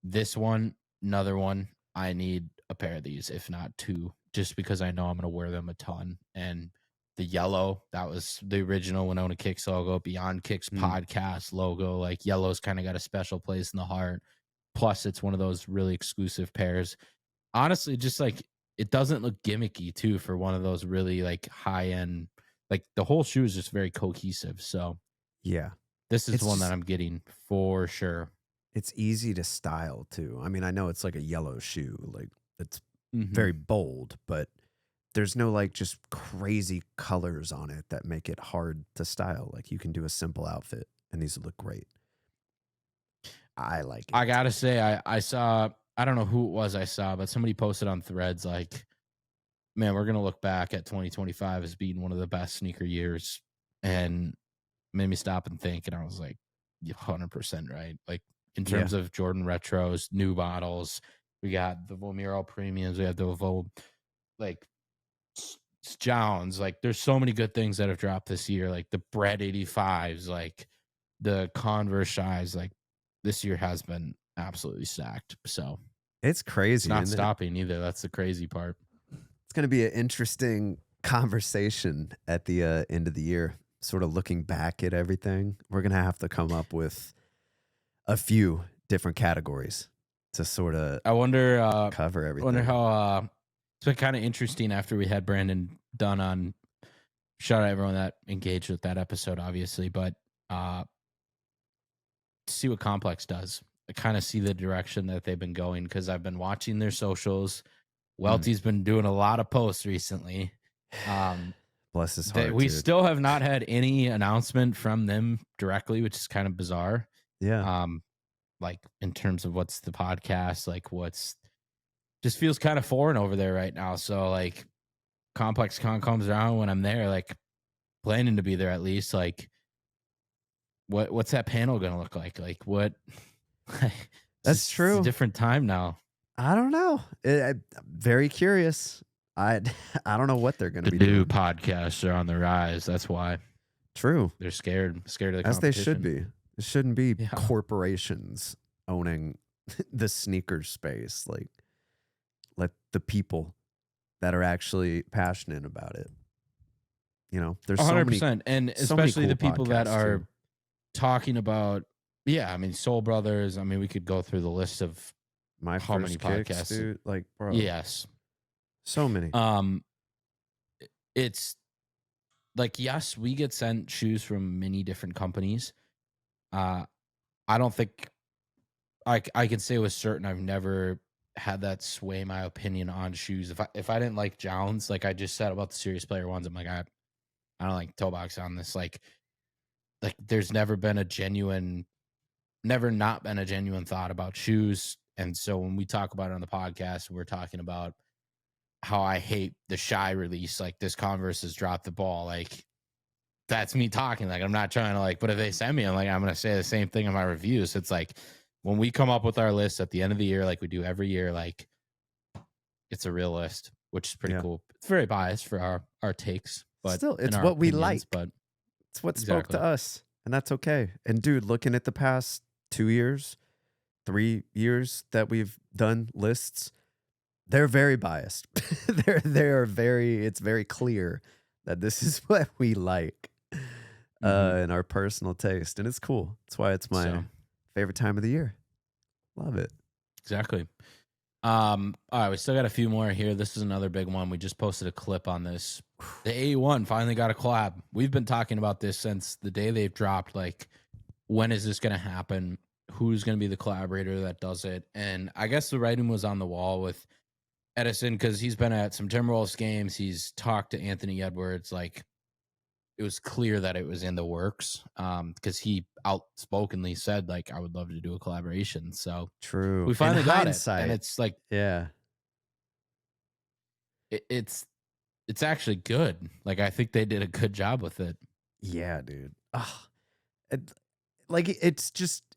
B: This one, another one, I need a pair of these, if not 2, just because I know I'm going to wear them a ton. And the yellow, that was the original Winona Kicks logo, Beyond Kicks podcast logo. Like yellow's kind of got a special place in the heart. Plus, it's one of those really exclusive pairs. Honestly, just like it doesn't look gimmicky too for one of those really like high end. Like the whole shoe is just very cohesive. So
A: yeah,
B: this is one that I'm getting for sure.
A: It's easy to style too. I mean, I know it's like a yellow shoe, like it's very bold, but there's no like just crazy colors on it that make it hard to style. Like you can do a simple outfit and these would look great. I like it.
B: I gotta say, I saw, I don't know who it was I saw, but somebody posted on Threads like, man, we're gonna look back at 2025 as being one of the best sneaker years, and made me stop and think, and I was like, 100% right. Like in terms of Jordan retros, new models, we got the Vomero Premiums, we have the like Jones, like there's so many good things that have dropped this year, like the Bread 85s, like the Converse size, like this year has been absolutely stacked. So
A: It's crazy.
B: it's not stopping either. That's the crazy part.
A: It's going to be an interesting conversation at the end of the year, sort of looking back at everything. We're going to have to come up with a few different categories to sort of
B: I wonder
A: cover everything.
B: I wonder how it's been kind of interesting after we had Brandon Dunn on. Shout out everyone that engaged with that episode, obviously, but see what Complex does. I kind of see the direction that they've been going because I've been watching their socials. Welty's been doing a lot of posts recently.
A: Bless his heart.
B: We
A: dude.
B: still have not had any announcement from them directly, which is kind of bizarre.
A: Yeah.
B: Like in terms of what's the podcast, like what's just feels kind of foreign over there right now. So like Complex Con comes around when I'm there, like planning to be there at least. Like what's that panel gonna look like? Like what?
A: That's true.
B: It's a different time now.
A: I don't know. I'm very curious. I don't know what they're going to be
B: The new
A: doing.
B: podcasts are on the rise. That's why.
A: True.
B: They're scared of the
A: As they
B: competition.
A: should be. It shouldn't be
B: Yeah.
A: corporations owning the sneaker space. Like, let the people that are actually passionate about it. You know, there's
B: 100%. And
A: so many
B: especially the
A: cool
B: people that
A: podcasts,
B: are
A: too.
B: talking about, yeah, I mean, Soul Brothers. I mean, we could go through the list of
A: My
B: how
A: first
B: many
A: kicks,
B: podcasts?
A: dude. Like, bro.
B: Yes.
A: So many.
B: It's like, yes, we get sent shoes from many different companies. I don't think I can say with certain I've never had that sway my opinion on shoes. If I didn't like Jones, like I just said about the Serious Player ones, I'm like, I don't like toe box on this. Like there's never not been a genuine thought about shoes. And so when we talk about it on the podcast, we're talking about how I hate the Shy release. Like this Converse has dropped the ball. Like that's me talking. Like I'm not trying to like, but if they send me, I'm like, I'm going to say the same thing in my reviews. It's like when we come up with our list at the end of the year, like we do every year, like it's a real list, which is pretty cool. It's very biased for our takes, but
A: still, it's what we like.
B: But
A: it's what spoke to us, and that's okay. And dude, looking at the past 2 years, 3 years that we've done lists, they're very biased. It's very clear that this is what we like in our personal taste. And it's cool. That's why it's my favorite time of the year. Love it.
B: Exactly. All right, we still got a few more here. This is another big one. We just posted a clip on this. The AE1 finally got a collab. We've been talking about this since the day they've dropped. Like, when is this going to happen? Who's going to be the collaborator that does it? And I guess the writing was on the wall with Edison because he's been at some Timberwolves games. He's talked to Anthony Edwards. Like, it was clear that it was in the works because he outspokenly said, like, I would love to do a collaboration. So
A: true.
B: We finally
A: in
B: got
A: hindsight,
B: it. And it's like,
A: yeah,
B: it's actually good. Like, I think they did a good job with it.
A: Yeah, dude.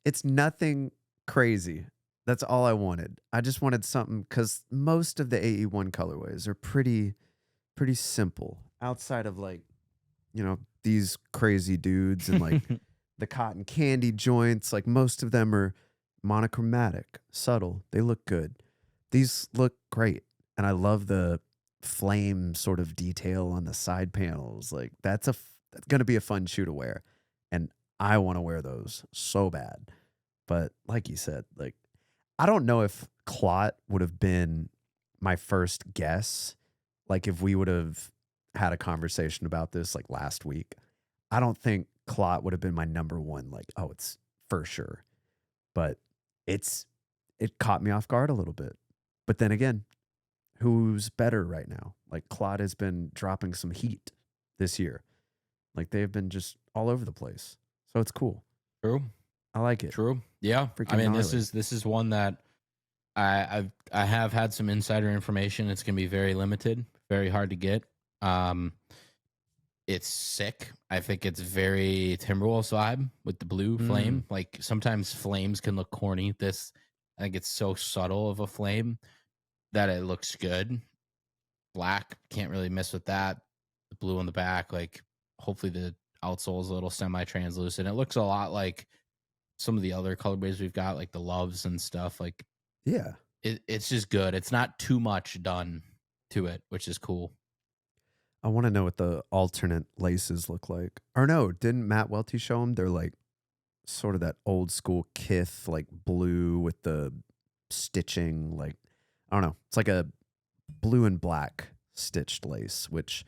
A: It's nothing crazy. That's all I wanted. I just wanted something because most of the AE1 colorways are pretty simple outside of like, you know, these crazy dudes and like the cotton candy joints. Like most of them are monochromatic, subtle. They look good. These look great. And I love the flame sort of detail on the side panels. Like that's going to be a fun shoe to wear. And I want to wear those so bad. But like you said, like, I don't know if Clot would have been my first guess. Like if we would have had a conversation about this like last week, I don't think Clot would have been my number one. Like, oh, it's for sure. But it caught me off guard a little bit. But then again, who's better right now? Like Clot has been dropping some heat this year. Like they've been just all over the place. So it's cool.
B: True.
A: I like it.
B: True. Yeah.
A: Freaking
B: I mean,
A: gnarly.
B: this is one that I have had some insider information. It's gonna be very limited, very hard to get. It's sick. I think it's very Timberwolves vibe with the blue flame. Like sometimes flames can look corny. This, I think it's so subtle of a flame that it looks good. Black, can't really miss with that. The blue on the back, like hopefully the outsole is a little semi-translucent. It looks a lot like some of the other colorways we've got, like the Loves and stuff. Like,
A: Yeah.
B: it's just good. It's not too much done to it, which is cool.
A: I want to know what the alternate laces look like. Or no, didn't Matt Welty show them? They're like sort of that old school Kith, like blue with the stitching. Like, I don't know. It's like a blue and black stitched lace, which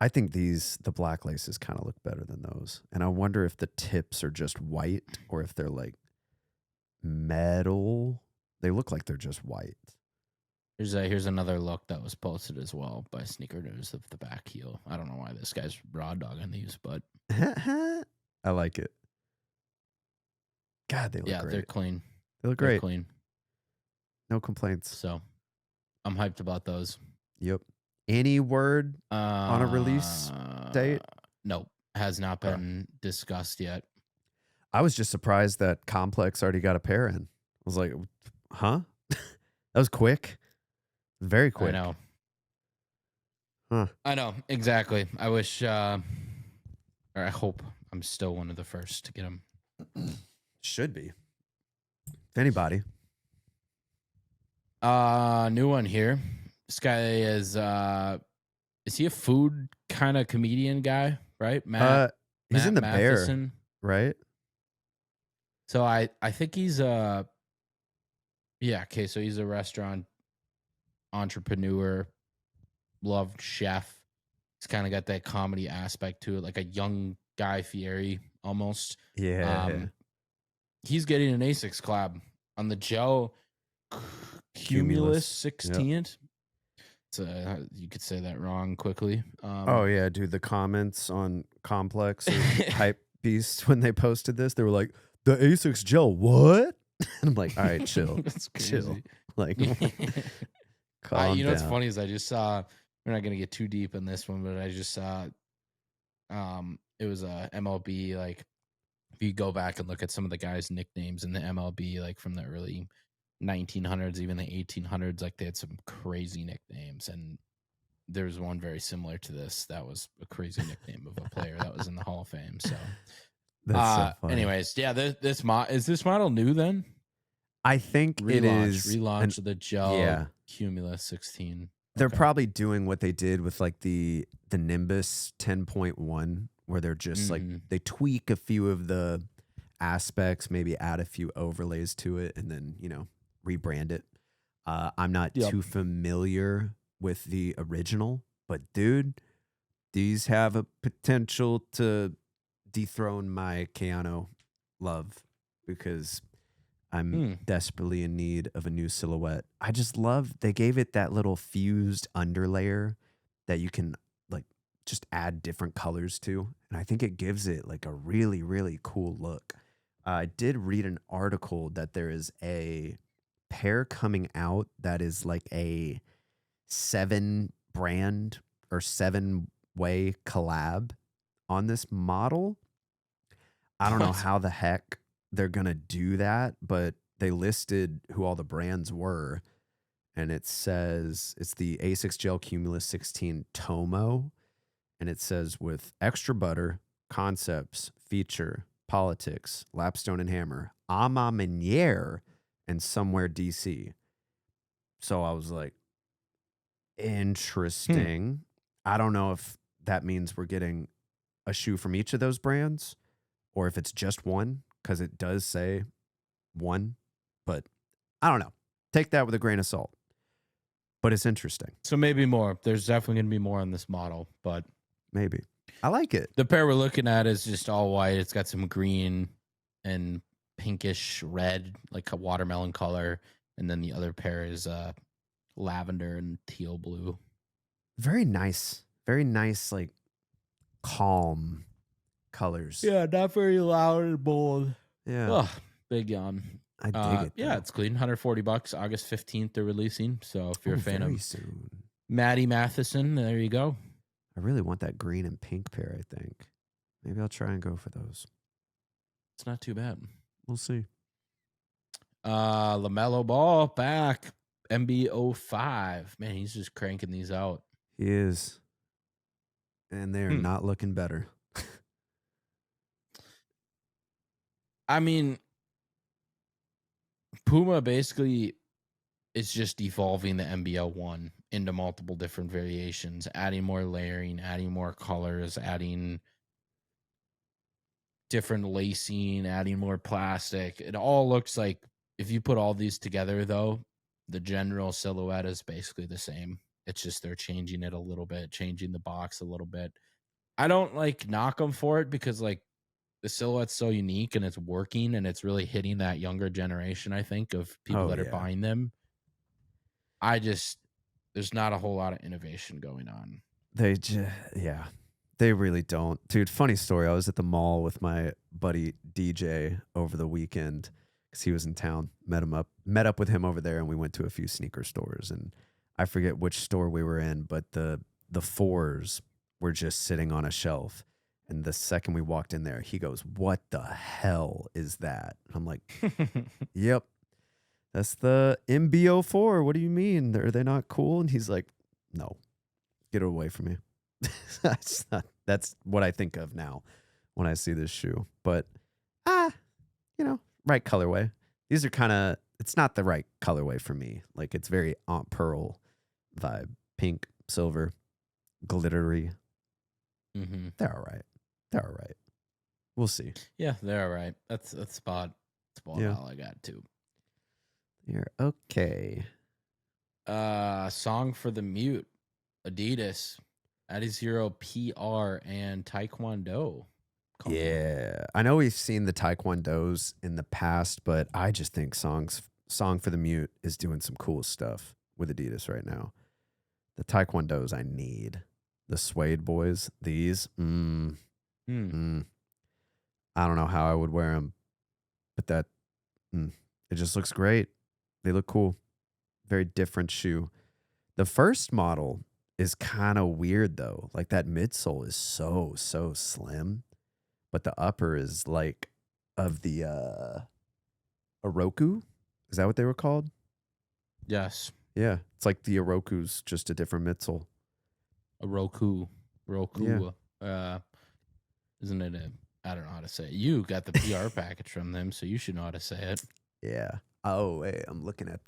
A: I think the black laces kind of look better than those. And I wonder if the tips are just white or if they're like metal. They look like they're just white.
B: Here's another look that was posted as well by Sneaker News of the back heel. I don't know why this guy's raw dogging these, but
A: I like it. God, they look great.
B: Yeah, they're clean.
A: They look
B: They're
A: great.
B: clean.
A: No complaints.
B: So I'm hyped about those.
A: Yep. Any word on a release date?
B: Nope. Has not been discussed yet.
A: I was just surprised that Complex already got a pair in. I was like, huh? That was quick. Very quick.
B: I know.
A: Huh.
B: I know. Exactly. I wish, or I hope I'm still one of the first to get them.
A: Should be. If anybody.
B: New one here. This guy is he a food kind of comedian guy, right?
A: He's in the
B: Matheson.
A: Bear, right?
B: So I think he's okay, so he's a restaurant entrepreneur, loved chef. He's kind of got that comedy aspect to it, like a young Guy Fieri almost.
A: Yeah.
B: He's getting an ASICS collab on the Gel-Cumulus 16th. Yep. So you could say that wrong quickly.
A: Oh yeah, dude. The comments on Complex or Hypebeast when they posted this, they were like, "The ASICS Gel, what?" And I'm like, "All right, chill, chill." Like, calm
B: you know
A: down.
B: what's funny is I just saw. We're not gonna get too deep in this one, but I just saw. It was a MLB. Like, if you go back and look at some of the guys' nicknames in the MLB, like from the early 1900s, even the 1800s, like they had some crazy nicknames, and there's one very similar to this. That was a crazy nickname of a player that was in the Hall of Fame. So,
A: that's so funny.
B: Anyways, yeah, this model new then?
A: I think it is
B: relaunch of the Gel-Cumulus 16.
A: They're probably doing what they did with like the Nimbus 10.1, where they're just like they tweak a few of the aspects, maybe add a few overlays to it, and then rebrand it. I'm not too familiar with the original, but dude, these have a potential to dethrone my Keanu love because I'm desperately in need of a new silhouette. I just love they gave it that little fused underlayer that you can like just add different colors to, and I think it gives it like a really, really cool look. I did read an article that there is a pair coming out that is like a 7-brand or 7-way collab on this model. I don't know how the heck they're going to do that, but they listed who all the brands were, and it says it's the ASICS Gel-Cumulus 16 Tomo, and it says with extra butter, concepts, feature, politics, Lapstone and Hammer, A Ma Manière, and Somewhere DC. So I was like, interesting. I don't know if that means we're getting a shoe from each of those brands or if it's just one, because it does say one, but I don't know. Take that with a grain of salt. But it's interesting.
B: So maybe more. There's definitely going to be more on this model, but
A: maybe. I like it.
B: The pair we're looking at is just all white. It's got some green and pinkish red, like a watermelon color. And then the other pair is lavender and teal blue.
A: Very nice. Very nice, like calm colors.
B: Yeah, not very loud and bold.
A: Yeah.
B: Oh, big yawn.
A: I dig it.
B: Yeah, it's clean. $140. August 15th, they're releasing. So if you're a fan of
A: soon.
B: Maddie Matheson, there you go.
A: I really want that green and pink pair, I think. Maybe I'll try and go for those.
B: It's not too bad.
A: We'll see.
B: LaMelo Ball back. MB05. Man, he's just cranking these out.
A: He is. and they are
B: Hmm.
A: not looking better.
B: I mean, Puma basically is just evolving the MBL1 into multiple different variations, adding more layering, adding more colors, adding different lacing, adding more plastic. It all looks like, if you put all these together, though, the general silhouette is basically the same. It's just they're changing it a little bit, changing the box a little bit. I don't like knock them for it because like the silhouette's so unique and it's working and it's really hitting that younger generation, I think, of people
A: Oh
B: that are
A: yeah.
B: buying them. There's not a whole lot of innovation going on.
A: Yeah, they really don't. Dude, funny story. I was at the mall with my buddy DJ over the weekend because he was in town. Met up with him over there, and we went to a few sneaker stores. And I forget which store we were in, but the fours were just sitting on a shelf. And the second we walked in there, he goes, "What the hell is that?" I'm like, "Yep, that's the MBO4. What do you mean? Are they not cool?" And he's like, "No, get it away from me." That's what I think of now when I see this shoe. But right colorway. These are kind of, it's not the right colorway for me. Like it's very Aunt Pearl vibe. Pink, silver, glittery.
B: Mm-hmm.
A: They're all right. They're all right. We'll see.
B: Yeah, they're all right. That's about
A: Yeah.
B: all I got too.
A: You're okay.
B: Song for the Mute, Adidas, Adizero PR, and Taekwondo.
A: Yeah. I know we've seen the Taekwondos in the past, but I just think Song for the Mute is doing some cool stuff with Adidas right now. The Taekwondos I need. The Suede Boys, these, I don't know how I would wear them, but it just looks great. They look cool. Very different shoe. The first model is kind of weird though. Like that midsole is so slim, but the upper is like of the Oroku. Is that what they were called?
B: Yes.
A: Yeah, it's like the Oroku's, just a different midsole.
B: Roku.
A: Yeah.
B: Isn't it I don't know how to say it. You got the PR package from them, so you should know how to say it.
A: Yeah. Oh, wait, I'm looking at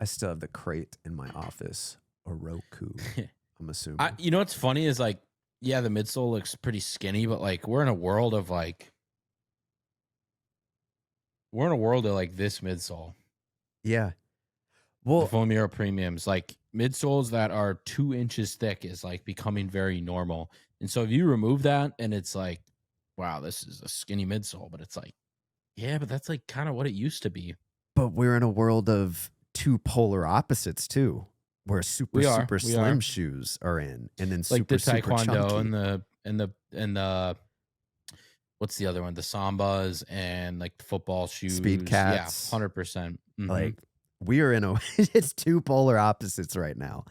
A: I still have the crate in my office. Oroku, I'm assuming.
B: You know what's funny is like, yeah, the midsole looks pretty skinny, but like we're in a world of like this midsole.
A: Yeah.
B: The
A: Well,
B: Vomero Premiums, like midsoles that are 2 inches thick is like becoming very normal. And so if you remove that and it's like, wow, this is a skinny midsole, but it's like, yeah, but that's like kind of what it used to be.
A: but we're in a world of two polar opposites too, where super slim shoes are in, and then
B: like
A: super
B: the Taekwondo
A: chunky.
B: and the what's the other one? The Sambas and like the football shoes.
A: Speed Cats.
B: Yeah, 100%.
A: Like we are in it's two polar opposites right now.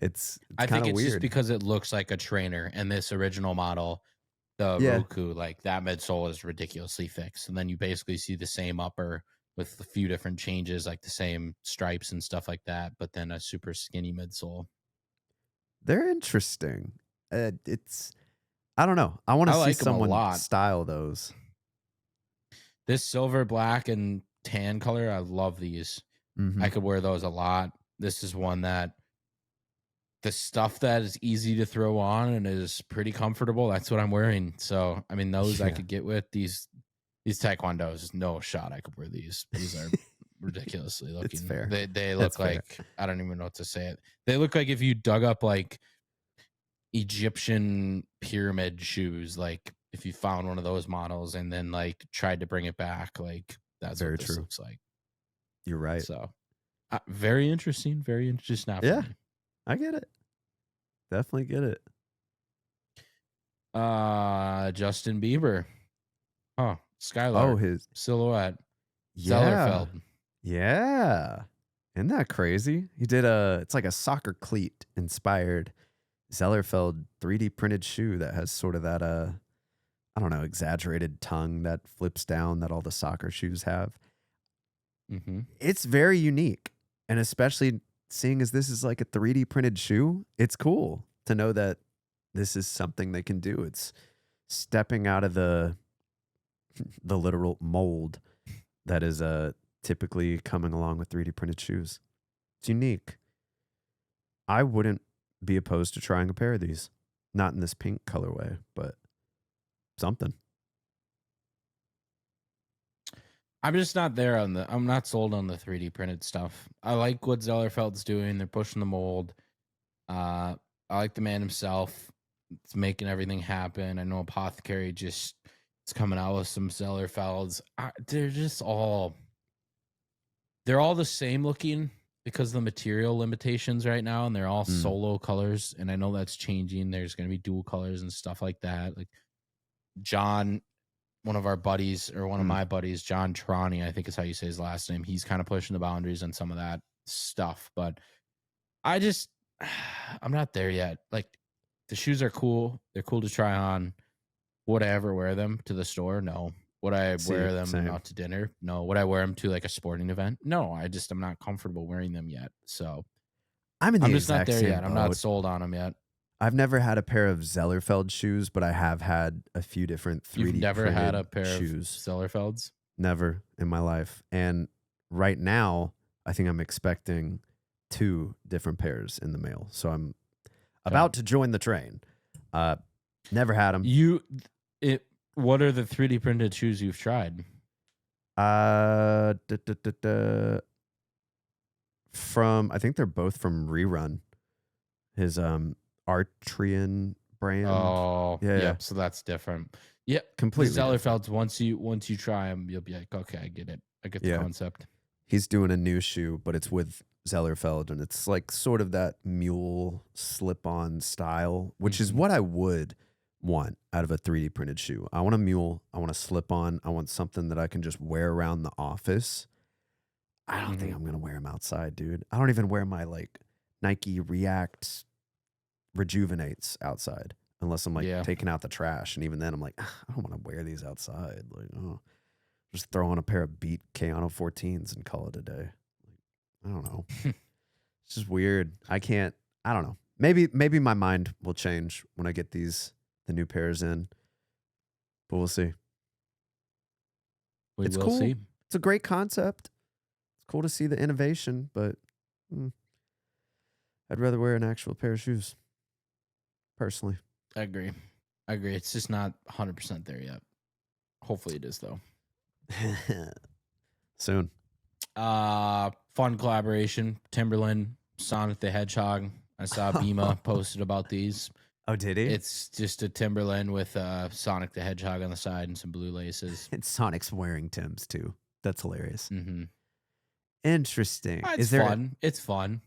A: It's
B: I think it's
A: weird.
B: just because it looks like a trainer, and this original model, the Roku, like that midsole is ridiculously fixed. And then you basically see the same upper with a few different changes, like the same stripes and stuff like that, but then a super skinny midsole.
A: They're interesting. It's, I don't know. I want to see someone style those.
B: This silver, black, and tan color, I love these. I could wear those a lot. This is one that the stuff that is easy to throw on and is pretty comfortable. That's what I'm wearing. So, I mean, those I could get with these Taekwondos. No shot I could wear these. These are ridiculously looking.
A: It's fair.
B: They look like, I don't even know what to say it. They look like if you dug up like Egyptian pyramid shoes, like if you found one of those models and then like tried to bring it back, like that's
A: very
B: what this looks like.
A: You're right.
B: So very interesting. Very interesting.
A: Yeah, I get it. Definitely get it.
B: Justin Bieber. Oh, Skylar.
A: Oh, his
B: silhouette.
A: Yeah.
B: Zellerfeld.
A: Yeah. Isn't that crazy? He did it's like a soccer cleat inspired Zellerfeld 3D printed shoe that has sort of that I don't know, exaggerated tongue that flips down that all the soccer shoes have. It's very unique, and especially seeing as this is like a 3D printed shoe, it's cool to know that this is something they can do. It's stepping out of the literal mold that is typically coming along with 3D printed shoes. It's unique. I wouldn't be opposed to trying a pair of these. Not in this pink colorway, but something.
B: I'm just not there on I'm not sold on the 3D printed stuff. I like what Zellerfeld's doing. They're pushing the mold. I like the man himself. It's making everything happen. I know Apothecary just is coming out with some Zellerfelds. They're all the same looking because of the material limitations right now, and they're all solo colors. And I know that's changing. There's going to be dual colors and stuff like that. Like John, one of our buddies, or one of my buddies, John Trani, I think is how you say his last name. He's kind of pushing the boundaries on some of that stuff, but I'm not there yet. Like, the shoes are cool. They're cool to try on. Would I ever wear them to the store? No. Would I wear them out to dinner? No. Would I wear them to like a sporting event? No. I'm not comfortable wearing them yet. So
A: I'm
B: just not there yet. I'm not sold on them yet.
A: I've never had a pair of Zellerfeld shoes, but I have had a few different 3D
B: You've never had a pair
A: shoes.
B: Of Zellerfelds?
A: Never in my life. And right now, I think I'm expecting 2 different pairs in the mail. So I'm about to join the train. Never had them.
B: What are the 3D printed shoes you've tried?
A: From, I think they're both from Rerun. His Artrian brand.
B: Oh,
A: yeah.
B: So that's different. Yeah,
A: completely.
B: Zellerfelds. Once you try them, you'll be like, okay, I get it. I get the concept.
A: He's doing a new shoe, but it's with Zellerfeld, and it's like sort of that mule slip-on style, which is what I would want out of a 3D printed shoe. I want a mule. I want a slip-on. I want something that I can just wear around the office. I don't think I'm gonna wear them outside, dude. I don't even wear my like Nike React Rejuvenates outside unless I'm like taking out the trash, and even then I'm like, I don't want to wear these outside. Like, just throw on a pair of Beat Kayano 14s and call it a day. I don't know. It's just weird. I don't know. Maybe my mind will change when I get the new pairs in, but we'll see.
B: It's cool. See.
A: It's a great concept. It's cool to see the innovation, but I'd rather wear an actual pair of shoes. Personally.
B: I agree. It's just not 100% there yet. Hopefully it is, though.
A: Soon.
B: Fun collaboration. Timberland, Sonic the Hedgehog. I saw Bima posted about these.
A: Oh, did he?
B: It's just a Timberland with Sonic the Hedgehog on the side and some blue laces.
A: And Sonic's wearing Timbs, too. That's hilarious.
B: Mm-hmm.
A: Interesting.
B: It's fun. It's fun.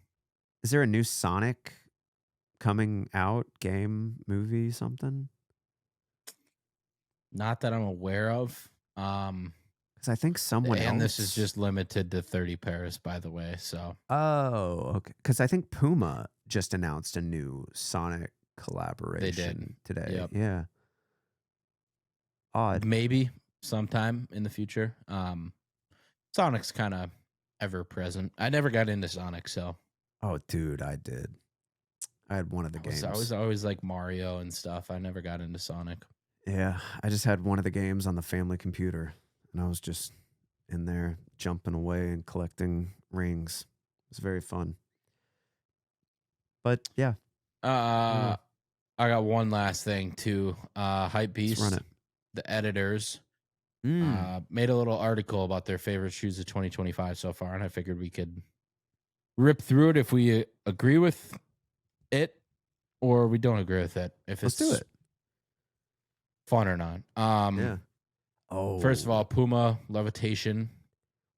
A: Is there a new Sonic coming out? Game, movie, something?
B: Not that I'm aware of.
A: Because I think someone else.
B: And this is just limited to 30 pairs, by the way. So.
A: Oh, okay. Because I think Puma just announced a new Sonic collaboration
B: they did.
A: Today.
B: Yep.
A: Yeah. Odd.
B: Maybe sometime in the future. Sonic's kind of ever present. I never got into Sonic, so.
A: Oh, dude, I did. I had one of the games.
B: I was always like Mario and stuff. I never got into Sonic.
A: Yeah, I just had one of the games on the family computer, and I was just in there jumping away and collecting rings. It was very fun. But yeah.
B: I got one last thing too. Hypebeast,
A: run it.
B: The editors, made a little article about their favorite shoes of 2025 so far, and I figured we could rip through it if we agree with it or we don't agree with it. If
A: Let's
B: it's
A: do it.
B: Fun or not.
A: Yeah. Oh.
B: First of all, Puma Levitation,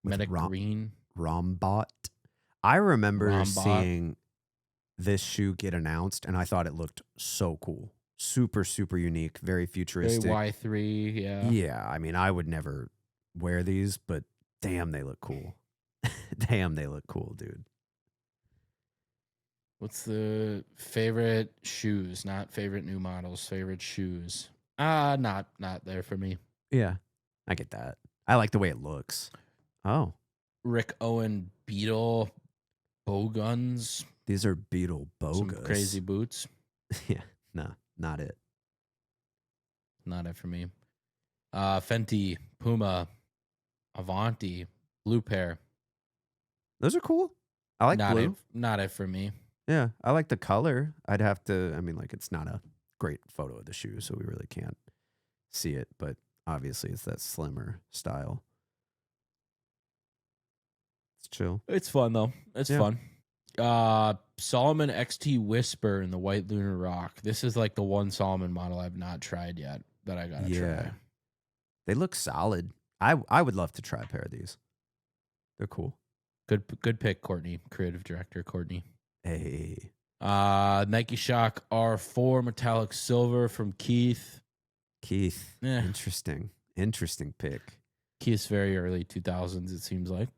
A: With
B: Medic Green.
A: Rombot. I remember seeing this shoe get announced, and I thought it looked so cool. Super, super unique. Very futuristic.
B: Very Y3, yeah.
A: Yeah, I mean, I would never wear these, but damn, they look cool. Damn, they look cool, dude.
B: What's the favorite shoes? Not favorite new models. Favorite shoes. Not there for me.
A: Yeah, I get that. I like the way it looks. Oh.
B: Rick Owen Beetle Bowguns.
A: These are Beetle Bogus.
B: Some crazy boots.
A: Yeah, no. Not it.
B: Not it for me. Fenty, Puma, Avanti, blue pair.
A: Those are cool. I like blue.
B: Not it for me.
A: Yeah, I like the color. I'd have to, I mean, like, it's not a great photo of the shoe, so we really can't see it, but obviously it's that slimmer style. It's chill.
B: It's fun, though. It's fun. Solomon XT Whisper in the White Lunar Rock. This is like the one Solomon model I've not tried yet that I gotta try.
A: They look solid. I would love to try a pair of these. They're cool.
B: Good pick, Courtney. Creative director, Courtney.
A: Hey.
B: Nike Shock R4 metallic silver from Keith.
A: Interesting pick.
B: Keith's very early 2000s, it seems like.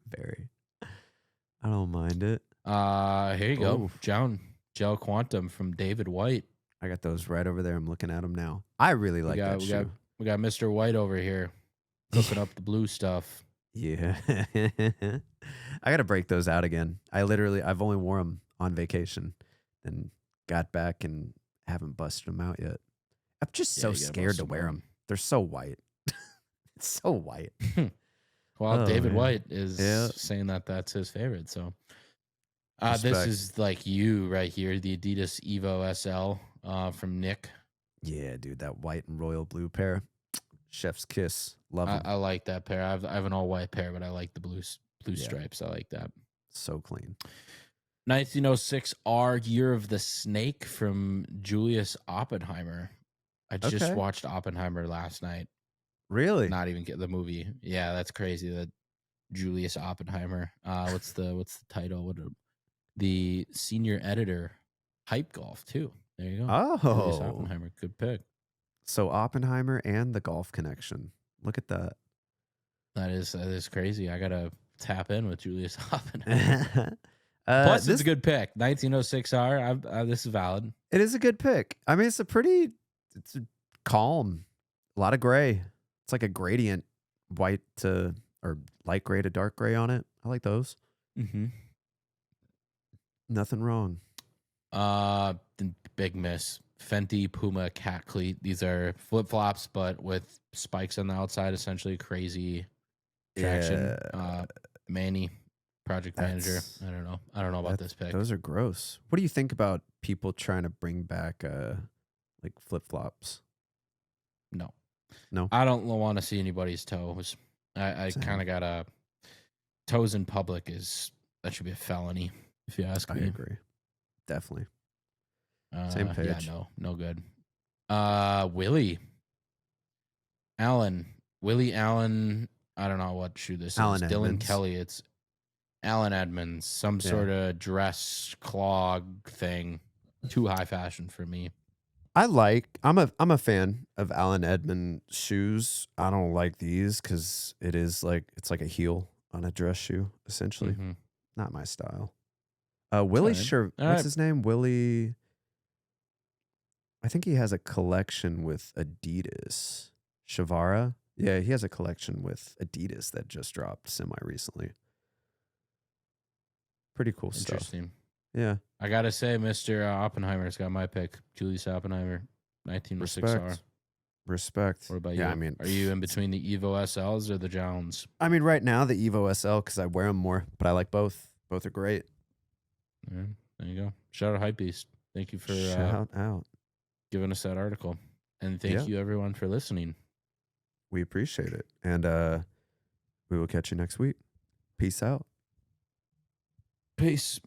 A: Very. I don't mind it.
B: Here you go. Gel Quantum from David White.
A: I got those right over there. I'm looking at them now. I really like that shoe.
B: We got Mr. White over here cooking up the blue stuff.
A: Yeah. I got to break those out again. I've only worn them on vacation and got back and haven't busted them out yet. I'm just so scared to wear them. They're so white. It's so white.
B: Well, David White is saying that that's his favorite. So this is like you right here, the Adidas Evo SL from Nick.
A: Yeah, dude, that white and royal blue pair. Chef's kiss. Love them.
B: I like that pair. I have an all white pair, but I like the blue stripes. I like that.
A: So clean.
B: 1906 R Year of the Snake from Julius Oppenheimer. I just watched Oppenheimer last night.
A: Really?
B: Not even get the movie. Yeah, that's crazy. That Julius Oppenheimer. What's the title? The senior editor, Hype Golf too. There you go.
A: Oh,
B: Julius Oppenheimer, good pick.
A: So Oppenheimer and the golf connection. Look at that.
B: That is crazy. I gotta tap in with Julius Oppenheimer. Plus, it's a good pick. 1906 R. This is valid.
A: It is a good pick. I mean, it's a calm, a lot of gray. It's like a gradient, white to or light gray to dark gray on it. I like those.
B: Mm-hmm.
A: Nothing wrong.
B: The big miss. Fenty Puma cat cleat. These are flip flops, but with spikes on the outside. Essentially, crazy traction.
A: Yeah.
B: Manny, project manager. I don't know about this pick.
A: Those are gross. What do you think about people trying to bring back like flip flops? No.
B: I don't want to see anybody's toes. I kind of got toes in public that should be a felony if you ask me.
A: I agree. Definitely. Same page.
B: Yeah, no good. Willie Allen. I don't know what shoe this is. Dylan
A: Edmonds.
B: Kelly. It's Allen Edmonds. Some sort of dress clog thing. Too high fashion for me.
A: I'm a fan of Allen Edmonds shoes. I don't like these because it's like a heel on a dress shoe, essentially.
B: Mm-hmm.
A: Not my style. Willie, what's his name? Willie. I think he has a collection with Adidas. Shavara? Yeah, he has a collection with Adidas that just dropped semi-recently. Pretty cool stuff.
B: Interesting.
A: Yeah.
B: I got to say, Mr. Oppenheimer's got my pick. Julius Oppenheimer, 1906R.
A: Respect.
B: What about you? I mean, are you in between the Evo SLs or the Jones?
A: I mean, right now, the Evo SL, because I wear them more, but I like both. Both are great.
B: Yeah, there you go. Shout out Hypebeast. Thank you for
A: shout out
B: giving us that article. And thank you, everyone, for listening.
A: We appreciate it. And we will catch you next week. Peace out.
B: Peace.